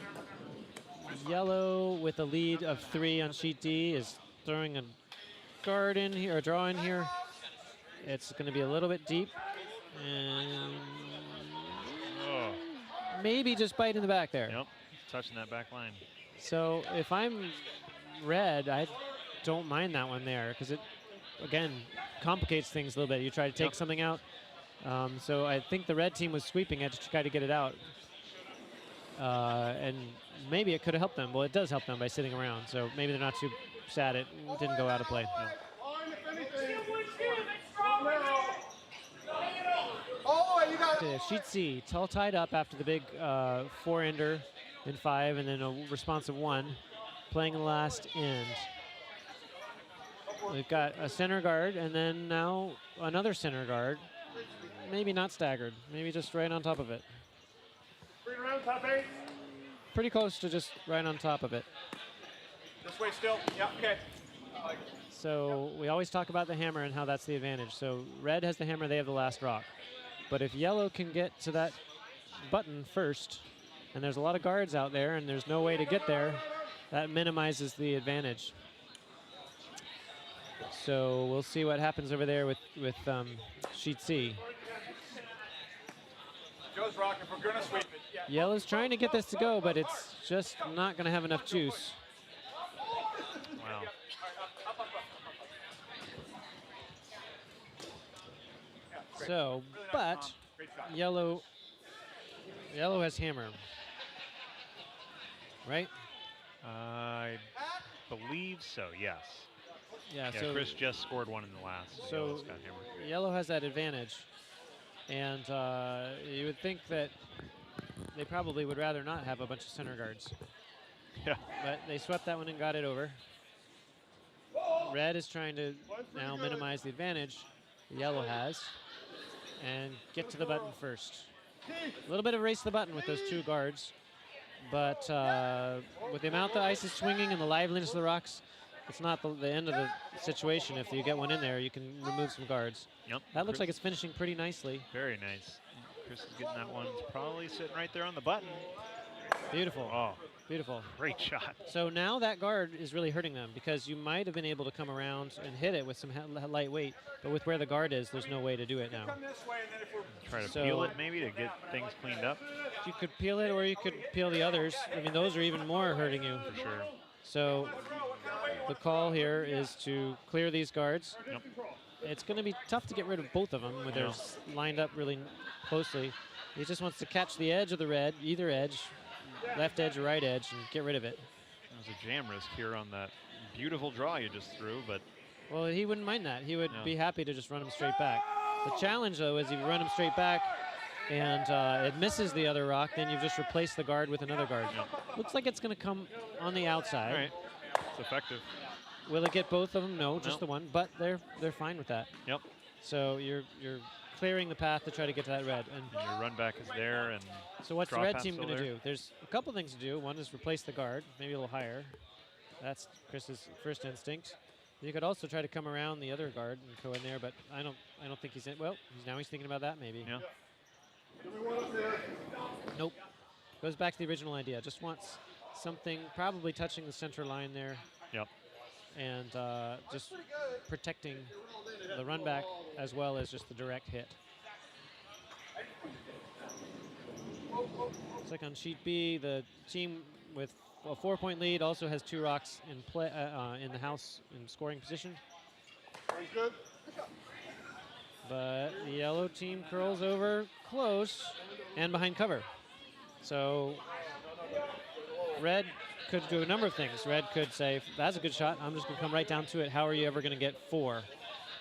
Yellow with a lead of 3 on sheet D is throwing a guard in here, or draw in here. It's going to be a little bit deep. And maybe just bite in the back there. Yep, touching that back line. So if I'm red, I don't mind that one there because it, again, complicates things a little bit. You try to take something out. So I think the red team was sweeping it to try to get it out. And maybe it could have helped them. Well, it does help them by sitting around. So maybe they're not too sad it didn't go out of play. No. Sheet C, it's all tied up after the big 4-ender in 5 and then a responsive 1, playing the last end. We've got a center guard and then now another center guard. Maybe not staggered, maybe just right on top of it. Pretty close to just right on top of it. This way still. Yeah, okay. So we always talk about the hammer and how that's the advantage. So red has the hammer, they have the last rock. But if yellow can get to that button first, and there's a lot of guards out there and there's no way to get there, that minimizes the advantage. So we'll see what happens over there with sheet C. Joe's rocking. If we're going to sweep it. Yeah. Yellow's trying to get this to go, but it's just not going to have enough juice. Wow. So, but yellow has hammer, right? I believe so, yes. Yeah, Yeah, so Chris just scored 1 in the last. So Yellow's got hammer. yellow has that advantage. And you would think that they probably would rather not have a bunch of center guards. Yeah. But they swept that one and got it over. Red is trying to now minimize the advantage yellow has and get to the button first. A little bit of race to the button with those 2 guards. But with the amount the ice is swinging and the liveliness of the rocks, it's not the end of the situation. If you get one in there, you can remove some guards. Yep. That looks like it's finishing pretty nicely. Very nice. Chris is getting that one. It's probably sitting right there on the button. Beautiful. Oh, beautiful. Great shot. So now that guard is really hurting them because you might have been able to come around and hit it with some light weight, but with where the guard is, there's no way to do it now. Come this way, and then if we're Try to peel it maybe to get things cleaned up. You could peel it or you could peel the others. I mean, those are even more hurting you. For sure. So the call here is to clear these guards. Yep. It's going to be tough to get rid of both of them when they're lined up really closely. He just wants to catch the edge of the red, either edge, left edge or right edge, and get rid of it. There's a jam risk here on that beautiful draw you just threw, but... Well, he wouldn't mind that. He would be happy to just run him straight back. The challenge, though, is if you run him straight back and it misses the other rock, then you've just replaced the guard with another guard. Looks like it's going to come on the outside. All right. It's effective. Will it get both of them? No, just the one. But they're fine with that. Yep. So you're clearing the path to try to get to that red. And your run back is there. And so what's the red team going to do? There's a couple things to do. One is replace the guard, maybe a little higher. That's Chris's first instinct. You could also try to come around the other guard and go in there, but I don't think he's in. Well, he's thinking about that maybe. Yeah. Nope. Goes back to the original idea. Just wants something probably touching the center line there. Yep. and just protecting the run back as well as just the direct hit. Looks like on sheet B, the team with a 4-point lead also has 2 rocks in play in the house in scoring position. Very good. But the yellow team curls over close and behind cover. So red could do a number of things. Red could say, that's a good shot. I'm just going to come right down to it. How are you ever going to get 4?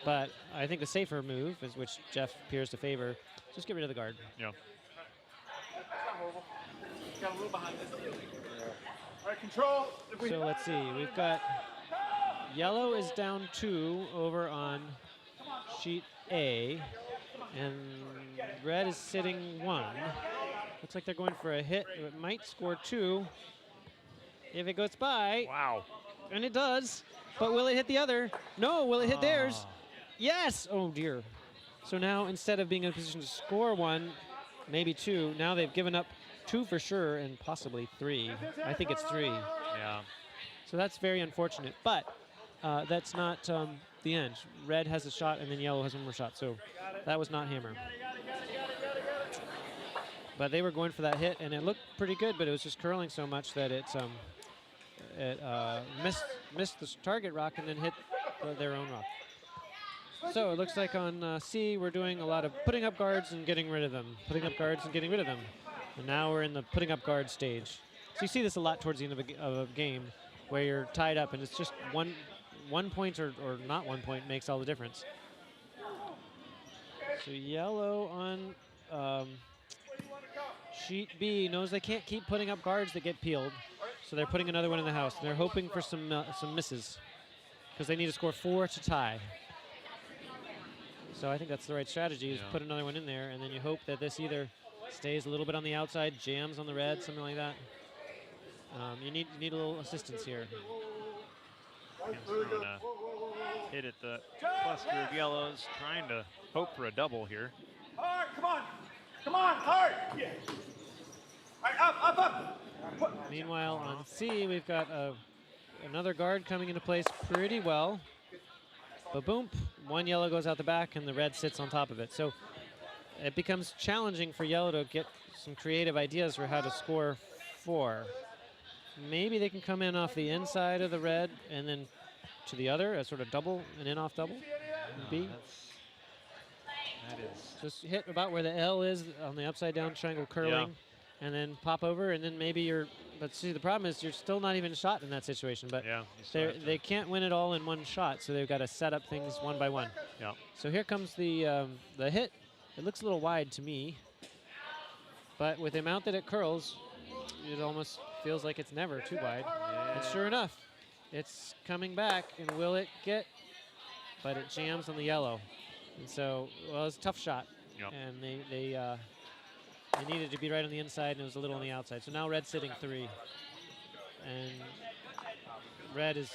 But I think the safer move, is which Jeff appears to favor, just get rid of the guard. Yeah. Got a little behind this. All right, control. So let's see. We've got yellow is down 2 over on sheet A, and red is sitting 1. Looks like they're going for a hit. It might score 2 if it goes by. Wow. And it does. But will it hit the other? No. Will it hit theirs? Yes. Oh, dear. So now instead of being in a position to score 1, maybe 2, now they've given up 2 for sure and possibly 3. I think it's 3. Yeah. So that's very unfortunate. But that's not the end. Red has a shot and then yellow has 1 more shot. So that was not hammer. But they were going for that hit, and it looked pretty good, but it was just curling so much that it missed the target rock and then hit their own rock. So it looks like on C, we're doing a lot of putting up guards and getting rid of them, putting up guards and getting rid of them. And now we're in the putting up guard stage. So you see this a lot towards the end of a game where you're tied up, and it's just one point or not 1 point makes all the difference. So yellow on sheet B knows they can't keep putting up guards that get peeled, so they're putting another one in the house. And they're hoping for some misses because they need to score 4 to tie. So I think that's the right strategy, is put another one in there, and then you hope that this either stays a little bit on the outside, jams on the red, something like that. You need a little assistance here. Throwing a hit at the cluster of yellows, trying to hope for a double here. Hard, come on. Come on, hard. Yeah. All right, up. Meanwhile, on C, we've got another guard coming into place pretty well. Ba-boom, 1 yellow goes out the back, and the red sits on top of it. So it becomes challenging for yellow to get some creative ideas for how to score 4. Maybe they can come in off the inside of the red and then to the other, a sort of double, an in-off double. B. That is Just hit about where the L is on the upside-down triangle curling, and then pop over, and then maybe you're. But see, the problem is you're still not even shot in that situation. But they can't win it all in 1 shot, so they've got to set up things 1 by 1. Yeah. So here comes the hit. It looks a little wide to me, but with the amount that it curls, it almost feels like it's never too wide. And sure enough, it's coming back, and will it get? But it jams on the yellow. And so, well, it was a tough shot. Yep. And they needed to be right on the inside, and it was a little on the outside. So now red's sitting 3. And red is,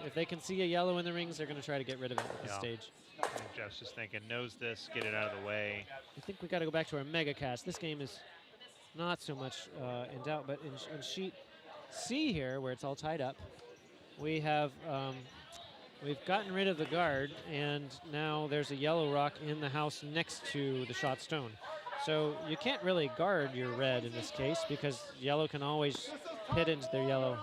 if they can see a yellow in the rings, they're going to try to get rid of it at this stage. I think Jeff's just thinking, knows this, get it out of the way. I think we got to go back to our mega cast. This game is not so much in doubt, but in sheet C here, where it's all tied up, we have we've gotten rid of the guard, and now there's a yellow rock in the house next to the shot stone. So you can't really guard your red in this case because yellow can always hit into their yellow.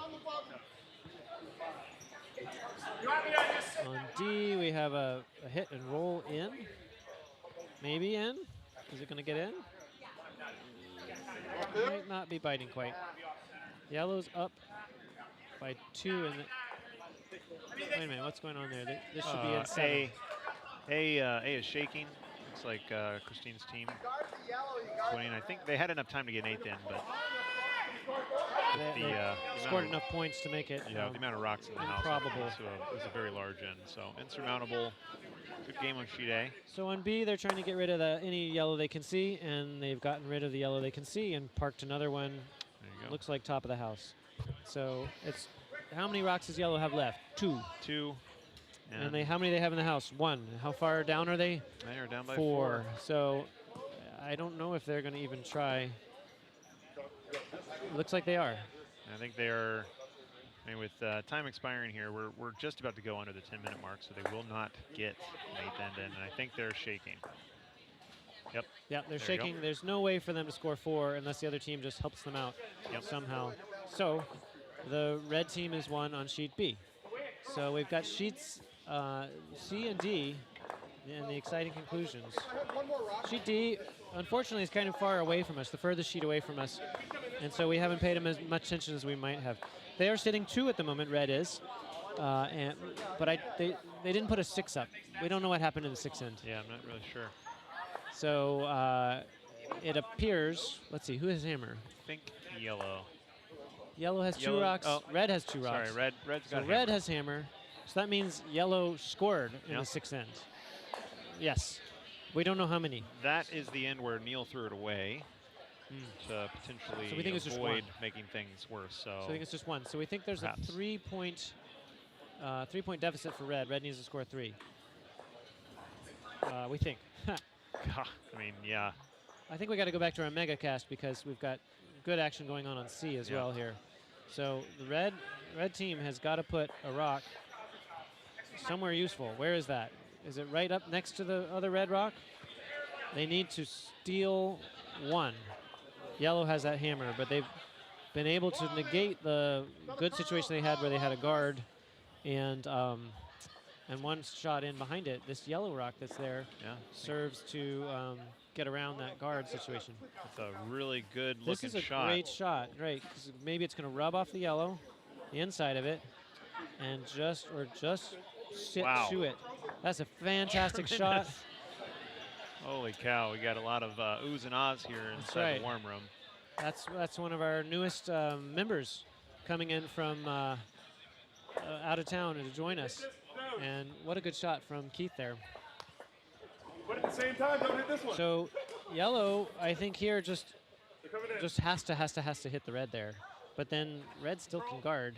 On D, we have a hit and roll in. Maybe in. Is it going to get in? Might not be biting quite. Yellow's up by 2. And wait a minute, what's going on there? This should be in 7. A is shaking. Looks like Christine's team. 20, and I think they had enough time to get an 8th in, but they scored enough points to make it the amount of rocks in the house improbable. is a very large end, so insurmountable. Good game on sheet A. So on B, they're trying to get rid of any yellow they can see, and they've gotten rid of the yellow they can see and parked another one. There you go. Looks like top of the house. So it's, how many rocks does yellow have left? 2. 2. And how many they have in the house? 1. How far down are they? They are down by 4. So I don't know if they're going to even try. Looks like they are. I think they are I mean, with time expiring here, we're just about to go under the 10-minute mark, so they will not get an 8th end in, and I think they're shaking. Yep. Yeah, they're There you shaking. go. There's no way for them to score 4 unless the other team just helps them out somehow. So the red team is 1 on sheet B. So we've got sheets C and D and the exciting conclusions. Sheet D, unfortunately, is kind of far away from us, the furthest sheet away from us. And so we haven't paid them as much attention as we might have. They are sitting 2 at the moment, red is. But they didn't put a 6 up. We don't know what happened in the 6 end. Yeah, I'm not really sure. So it appears, let's see, who has hammer? I think yellow. Yellow has 2 Yellow- rocks. oh, Red has 2 rocks. Sorry, red's So got red hammer. has hammer. So that means yellow scored in Yeah. the 6th end. Yes. We don't know how many. That is the end where Neil threw it away to potentially So we think it's just avoid one. making things worse. So, So I think it's just 1. So we think there's Perhaps. a 3-point deficit for red. Red needs to score 3. We think. I mean, yeah. I think we got to go back to our mega cast because we've got good action going on C as Yeah. well here. So the red team has got to put a rock somewhere useful. Where is that? Is it right up next to the other red rock? They need to steal 1. Yellow has that hammer, but they've been able to negate the good situation they had where they had a guard and 1 shot in behind it. This yellow rock that's there Yeah. serves to get around that guard situation. It's a really good This looking is a shot. great shot, right? 'Cause maybe it's going to rub off the yellow, the inside of it, and just sit Wow. to it. That's a fantastic shot. Tremendous. Holy cow, we got a lot of oohs and ahs here inside right. the warm room. That's one of our newest members coming in from out of town to join us. And what a good shot from Keith there. But at the same time, don't hit this one. So yellow, I think here just has to hit the red there. But then red still can guard.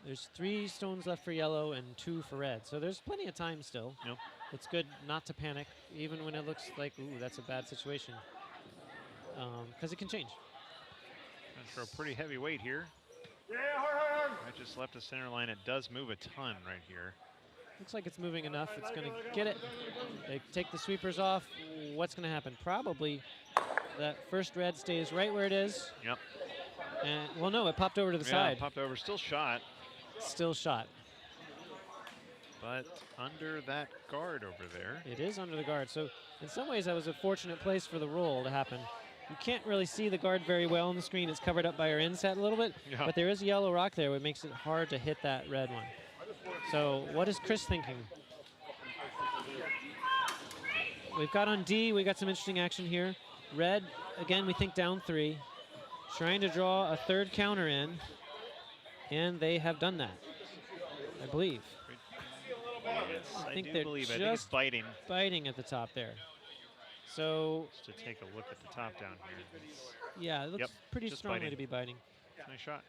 There's 3 stones left for yellow and 2 for red. So there's plenty of time still. Yep. It's good not to panic, even when it looks like, ooh, that's a bad situation. Because it can change. That's for a pretty heavy weight here. Yeah, hard. I just left the center line. It does move a ton right here. Looks like it's moving enough. It's going to get it. They take the sweepers off. What's going to happen? Probably that first red stays right where it is. Yep. And well, no, it popped over to the Yeah, side. popped over. Still shot, Still shot. but under that guard over there. It is under the guard. So in some ways, that was a fortunate place for the roll to happen. You can't really see the guard very well on the screen. It's covered up by our inset a little bit, Yeah. but there is a yellow rock there, which makes it hard to hit that red one. So what is Chris thinking? We've got on D, we got some interesting action here. Red, again, we think down 3, trying to draw a 3rd counter in, and they have done that, I believe. Yes, I think do they're believe. I think it's just- biting. Biting at the top there. So, Just to take a look at the top down here. It's yeah, it looks Yep, pretty just strongly biting. to be biting. a nice shot.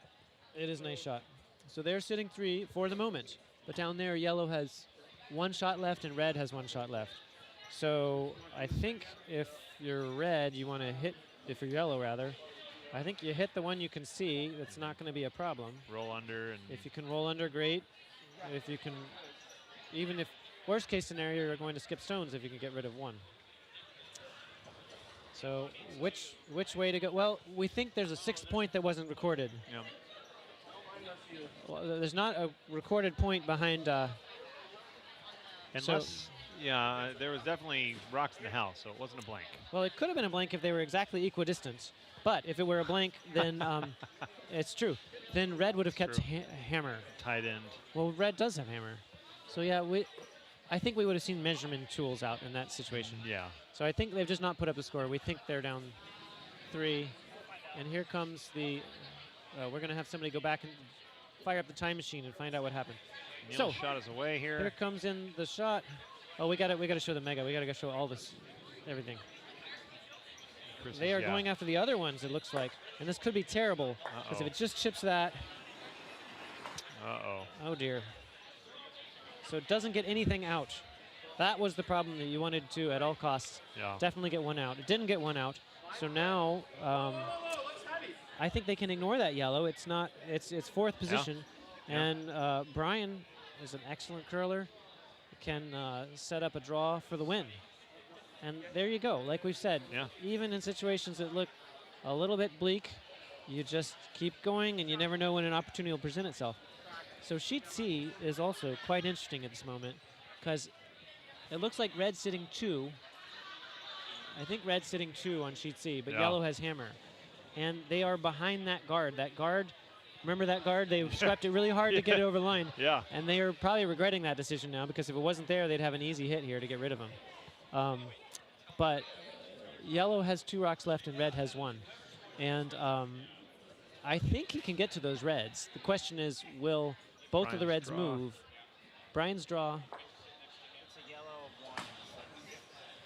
It is a nice shot. So they're sitting 3 for the moment. But down there, yellow has 1 shot left and red has 1 shot left. So I think if you're red, you want to hit, if you're yellow rather, I think you hit the one you can see. That's not going to be a problem. Roll under and If you can roll under, great. If you can, even if, worst case scenario, you're going to skip stones if you can get rid of 1. So which way to go? Well, we think there's a 6th point that wasn't recorded. Yep. Well, there's not a recorded point behind. Unless, yeah, there was definitely rocks in the house, so it wasn't a blank. Well, it could have been a blank if they were exactly equidistant. But if it were a blank, then it's true. Then red would have kept True. hammer. Tight end. Well, red does have hammer. So yeah, I think we would have seen measurement tools out in that situation. Yeah. So I think they've just not put up the score. We think they're down 3. And here comes the, we're going to have somebody go back and fire up the time machine and find out what happened. Neil's So, shot is away Here here. comes in the shot. Oh, we got to show the mega. We got to show all this, everything. Chris They is- are yeah. going after the other ones, it looks like. And this could be terrible, because if Uh-oh. it just chips that, Uh-oh. oh dear. So it doesn't get anything out. That was the problem that you wanted to, at all costs, Yeah. definitely get 1 out. It didn't get 1 out. So now I think they can ignore that yellow. It's not. It's fourth position, and Brian is an excellent curler. Can set up a draw for the win. And there you go. Like we've said, even in situations that look a little bit bleak, you just keep going, and you never know when an opportunity will present itself. So sheet C is also quite interesting at this moment because it looks like red's sitting 2. I think red's sitting 2 on sheet C, but yellow has hammer. And they are behind that guard. That guard, remember that guard? They swept it really hard to get it over the line. Yeah. And they are probably regretting that decision now because if it wasn't there, they'd have an easy hit here to get rid of him. But yellow has 2 rocks left and red has 1. And I think he can get to those reds. The question is, will both of the reds move? Brian's draw. It's a yellow of 1.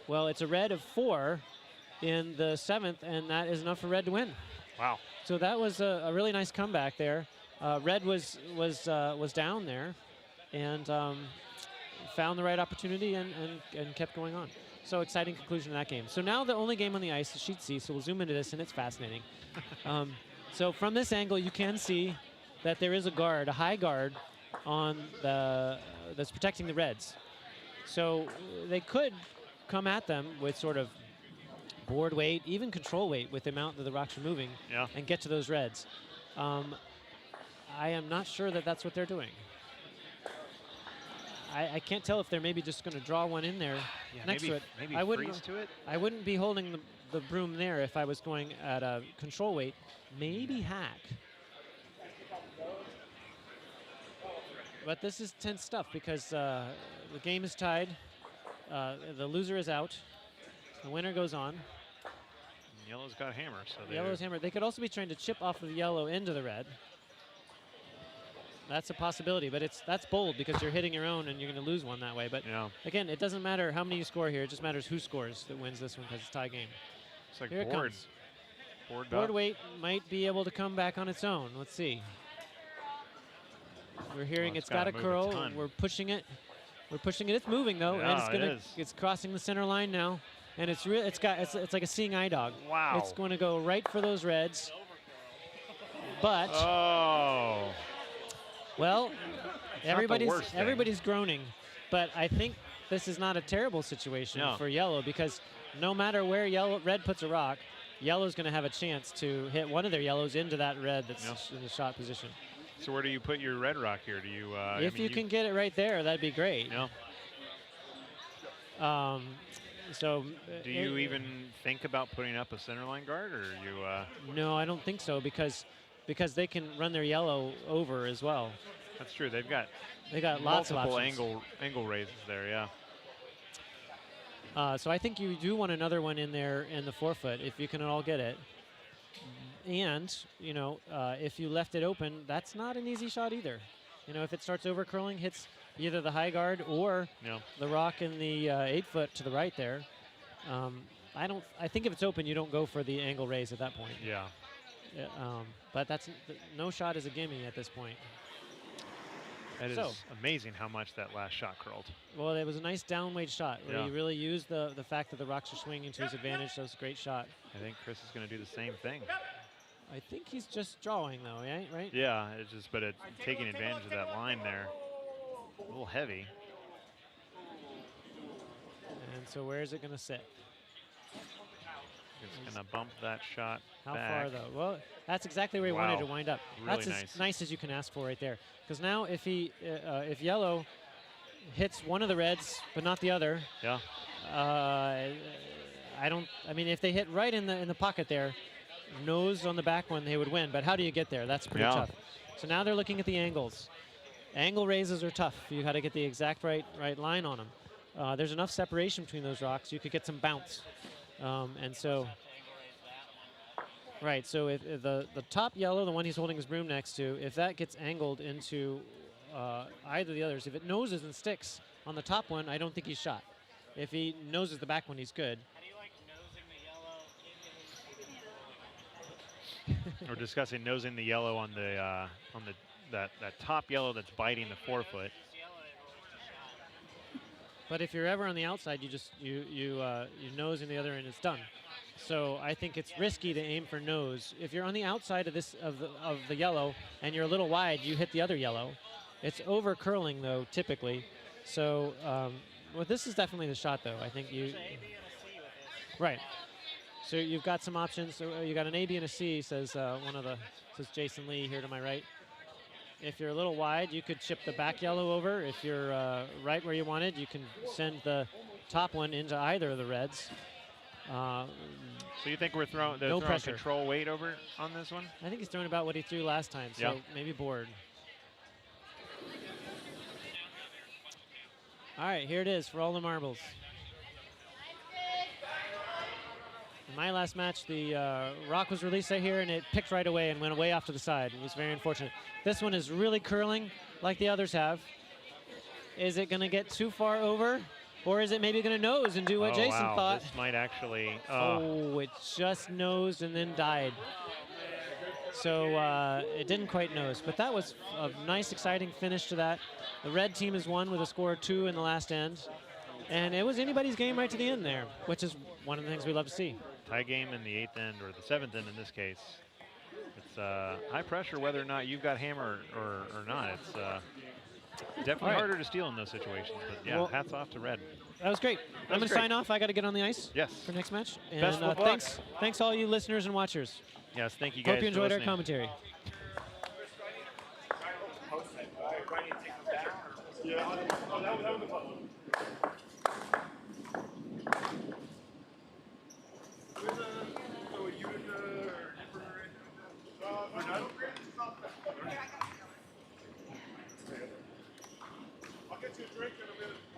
Well, it's a red of 4 in the 7th, and that is enough for red to win. Wow. So that was a really nice comeback there. Red was down there, and found the right opportunity and kept going on. So exciting conclusion to that game. So now the only game on the ice is sheet C. So we'll zoom into this, and it's fascinating. So from this angle, you can see that there is a guard, a high guard, on that's protecting the reds. So they could come at them with sort of board weight, even control weight with the amount that the rocks are moving, and get to those reds. I am not sure that that's what they're doing. I can't tell if they're maybe just going to draw one in there next to it. Maybe I wouldn't, freeze to it? I wouldn't be holding the broom there if I was going at a control weight. Maybe hack. But this is tense stuff because the game is tied. The loser is out. The winner goes on. And yellow's got hammer, so Yellow's hammer. They could also be trying to chip off of the yellow into the red. That's a possibility, but that's bold because you're hitting your own and you're going to lose one that way. But again, it doesn't matter how many you score here. It just matters who scores that wins this one because it's a tie game. It's like here it board. comes. Board weight might be able to come back on its own. Let's see. We're hearing it's got a curl. We're pushing it. We're pushing it. It's moving though, and it's crossing the center line now, and it's like a seeing eye dog. Wow. It's going to go right for those reds. But well, everybody's groaning, but I think this is not a terrible situation for yellow because no matter where red puts a rock, yellow's going to have a chance to hit one of their yellows into that red that's in the shot position. So where do you put your red rock here? Do you? If you can get it right there, that'd be great. So do you even think about putting up a center line guard, or you? No, I don't think so because they can run their yellow over as well. That's true. They got lots of multiple options. angle raises there. So I think you do want another one in there in the 4-foot if you can all get it. And if you left it open, that's not an easy shot either. If it starts over curling, hits either the high guard or the rock in the 8-foot to the right there. I think if it's open, you don't go for the angle raise at that point. But no shot is a gimme at this point. That is amazing how much that last shot curled. Well, it was a nice downweight shot where he really used the fact that the rocks are swinging to his advantage. That was a great shot. I think Chris is going to do the same thing. I think he's just drawing though, right? Yeah, but it's taking advantage of that line there. A little heavy. And so where is it going to sit? It's going to bump that shot How back. far though? Well, that's exactly where he wanted to wind up. Really that's as nice as you can ask for right there. Because now if yellow hits one of the reds but not the other, if they hit right in the pocket there, nose on the back one, they would win. But how do you get there? That's pretty tough. So now they're looking at the angles. Angle raises are tough. You got to get the exact right line on them. There's enough separation between those rocks. You could get some bounce. So if the top yellow, the one he's holding his broom next to, if that gets angled into either of the others, if it noses and sticks on the top one, I don't think he's shot. If he noses the back one, he's good. How do you like nosing the yellow? We're discussing nosing the yellow on that top yellow that's biting the 4-foot. But if you're ever on the outside, you nose in the other and it's done. So I think it's risky to aim for nose. If you're on the outside of the yellow and you're a little wide, you hit the other yellow. It's over curling though, typically. So, well, this is definitely the shot though. I think you. Right. So you've got some options. So you got an A, B, and a C. Says says Jason Lee here to my right. If you're a little wide, you could chip the back yellow over. If you're right where you wanted, you can send the top one into either of the reds. So you think we're throwing control weight over on this one? I think he's throwing about what he threw last time, so maybe board. All right, here it is for all the marbles. In my last match, the rock was released right here, and it picked right away and went way off to the side. It was very unfortunate. This one is really curling like the others have. Is it going to get too far over? Or is it maybe going to nose and do what Jason thought? This might actually. Oh, it just nosed and then died. So it didn't quite nose, but that was a nice, exciting finish to that. The red team has won with a score of 2 in the last end. And it was anybody's game right to the end there, which is one of the things we love to see. Tie game in the 8th end, or the 7th end in this case. It's high pressure whether or not you've got hammer or not. It's definitely harder to steal in those situations, but yeah, well, hats off to red. That was great. I'm going to sign off. I got to get on the ice for next match. And best of luck. Thanks all you listeners and watchers. Yes, thank you guys. Hope you enjoyed our commentary. I'll get you a drink in a minute.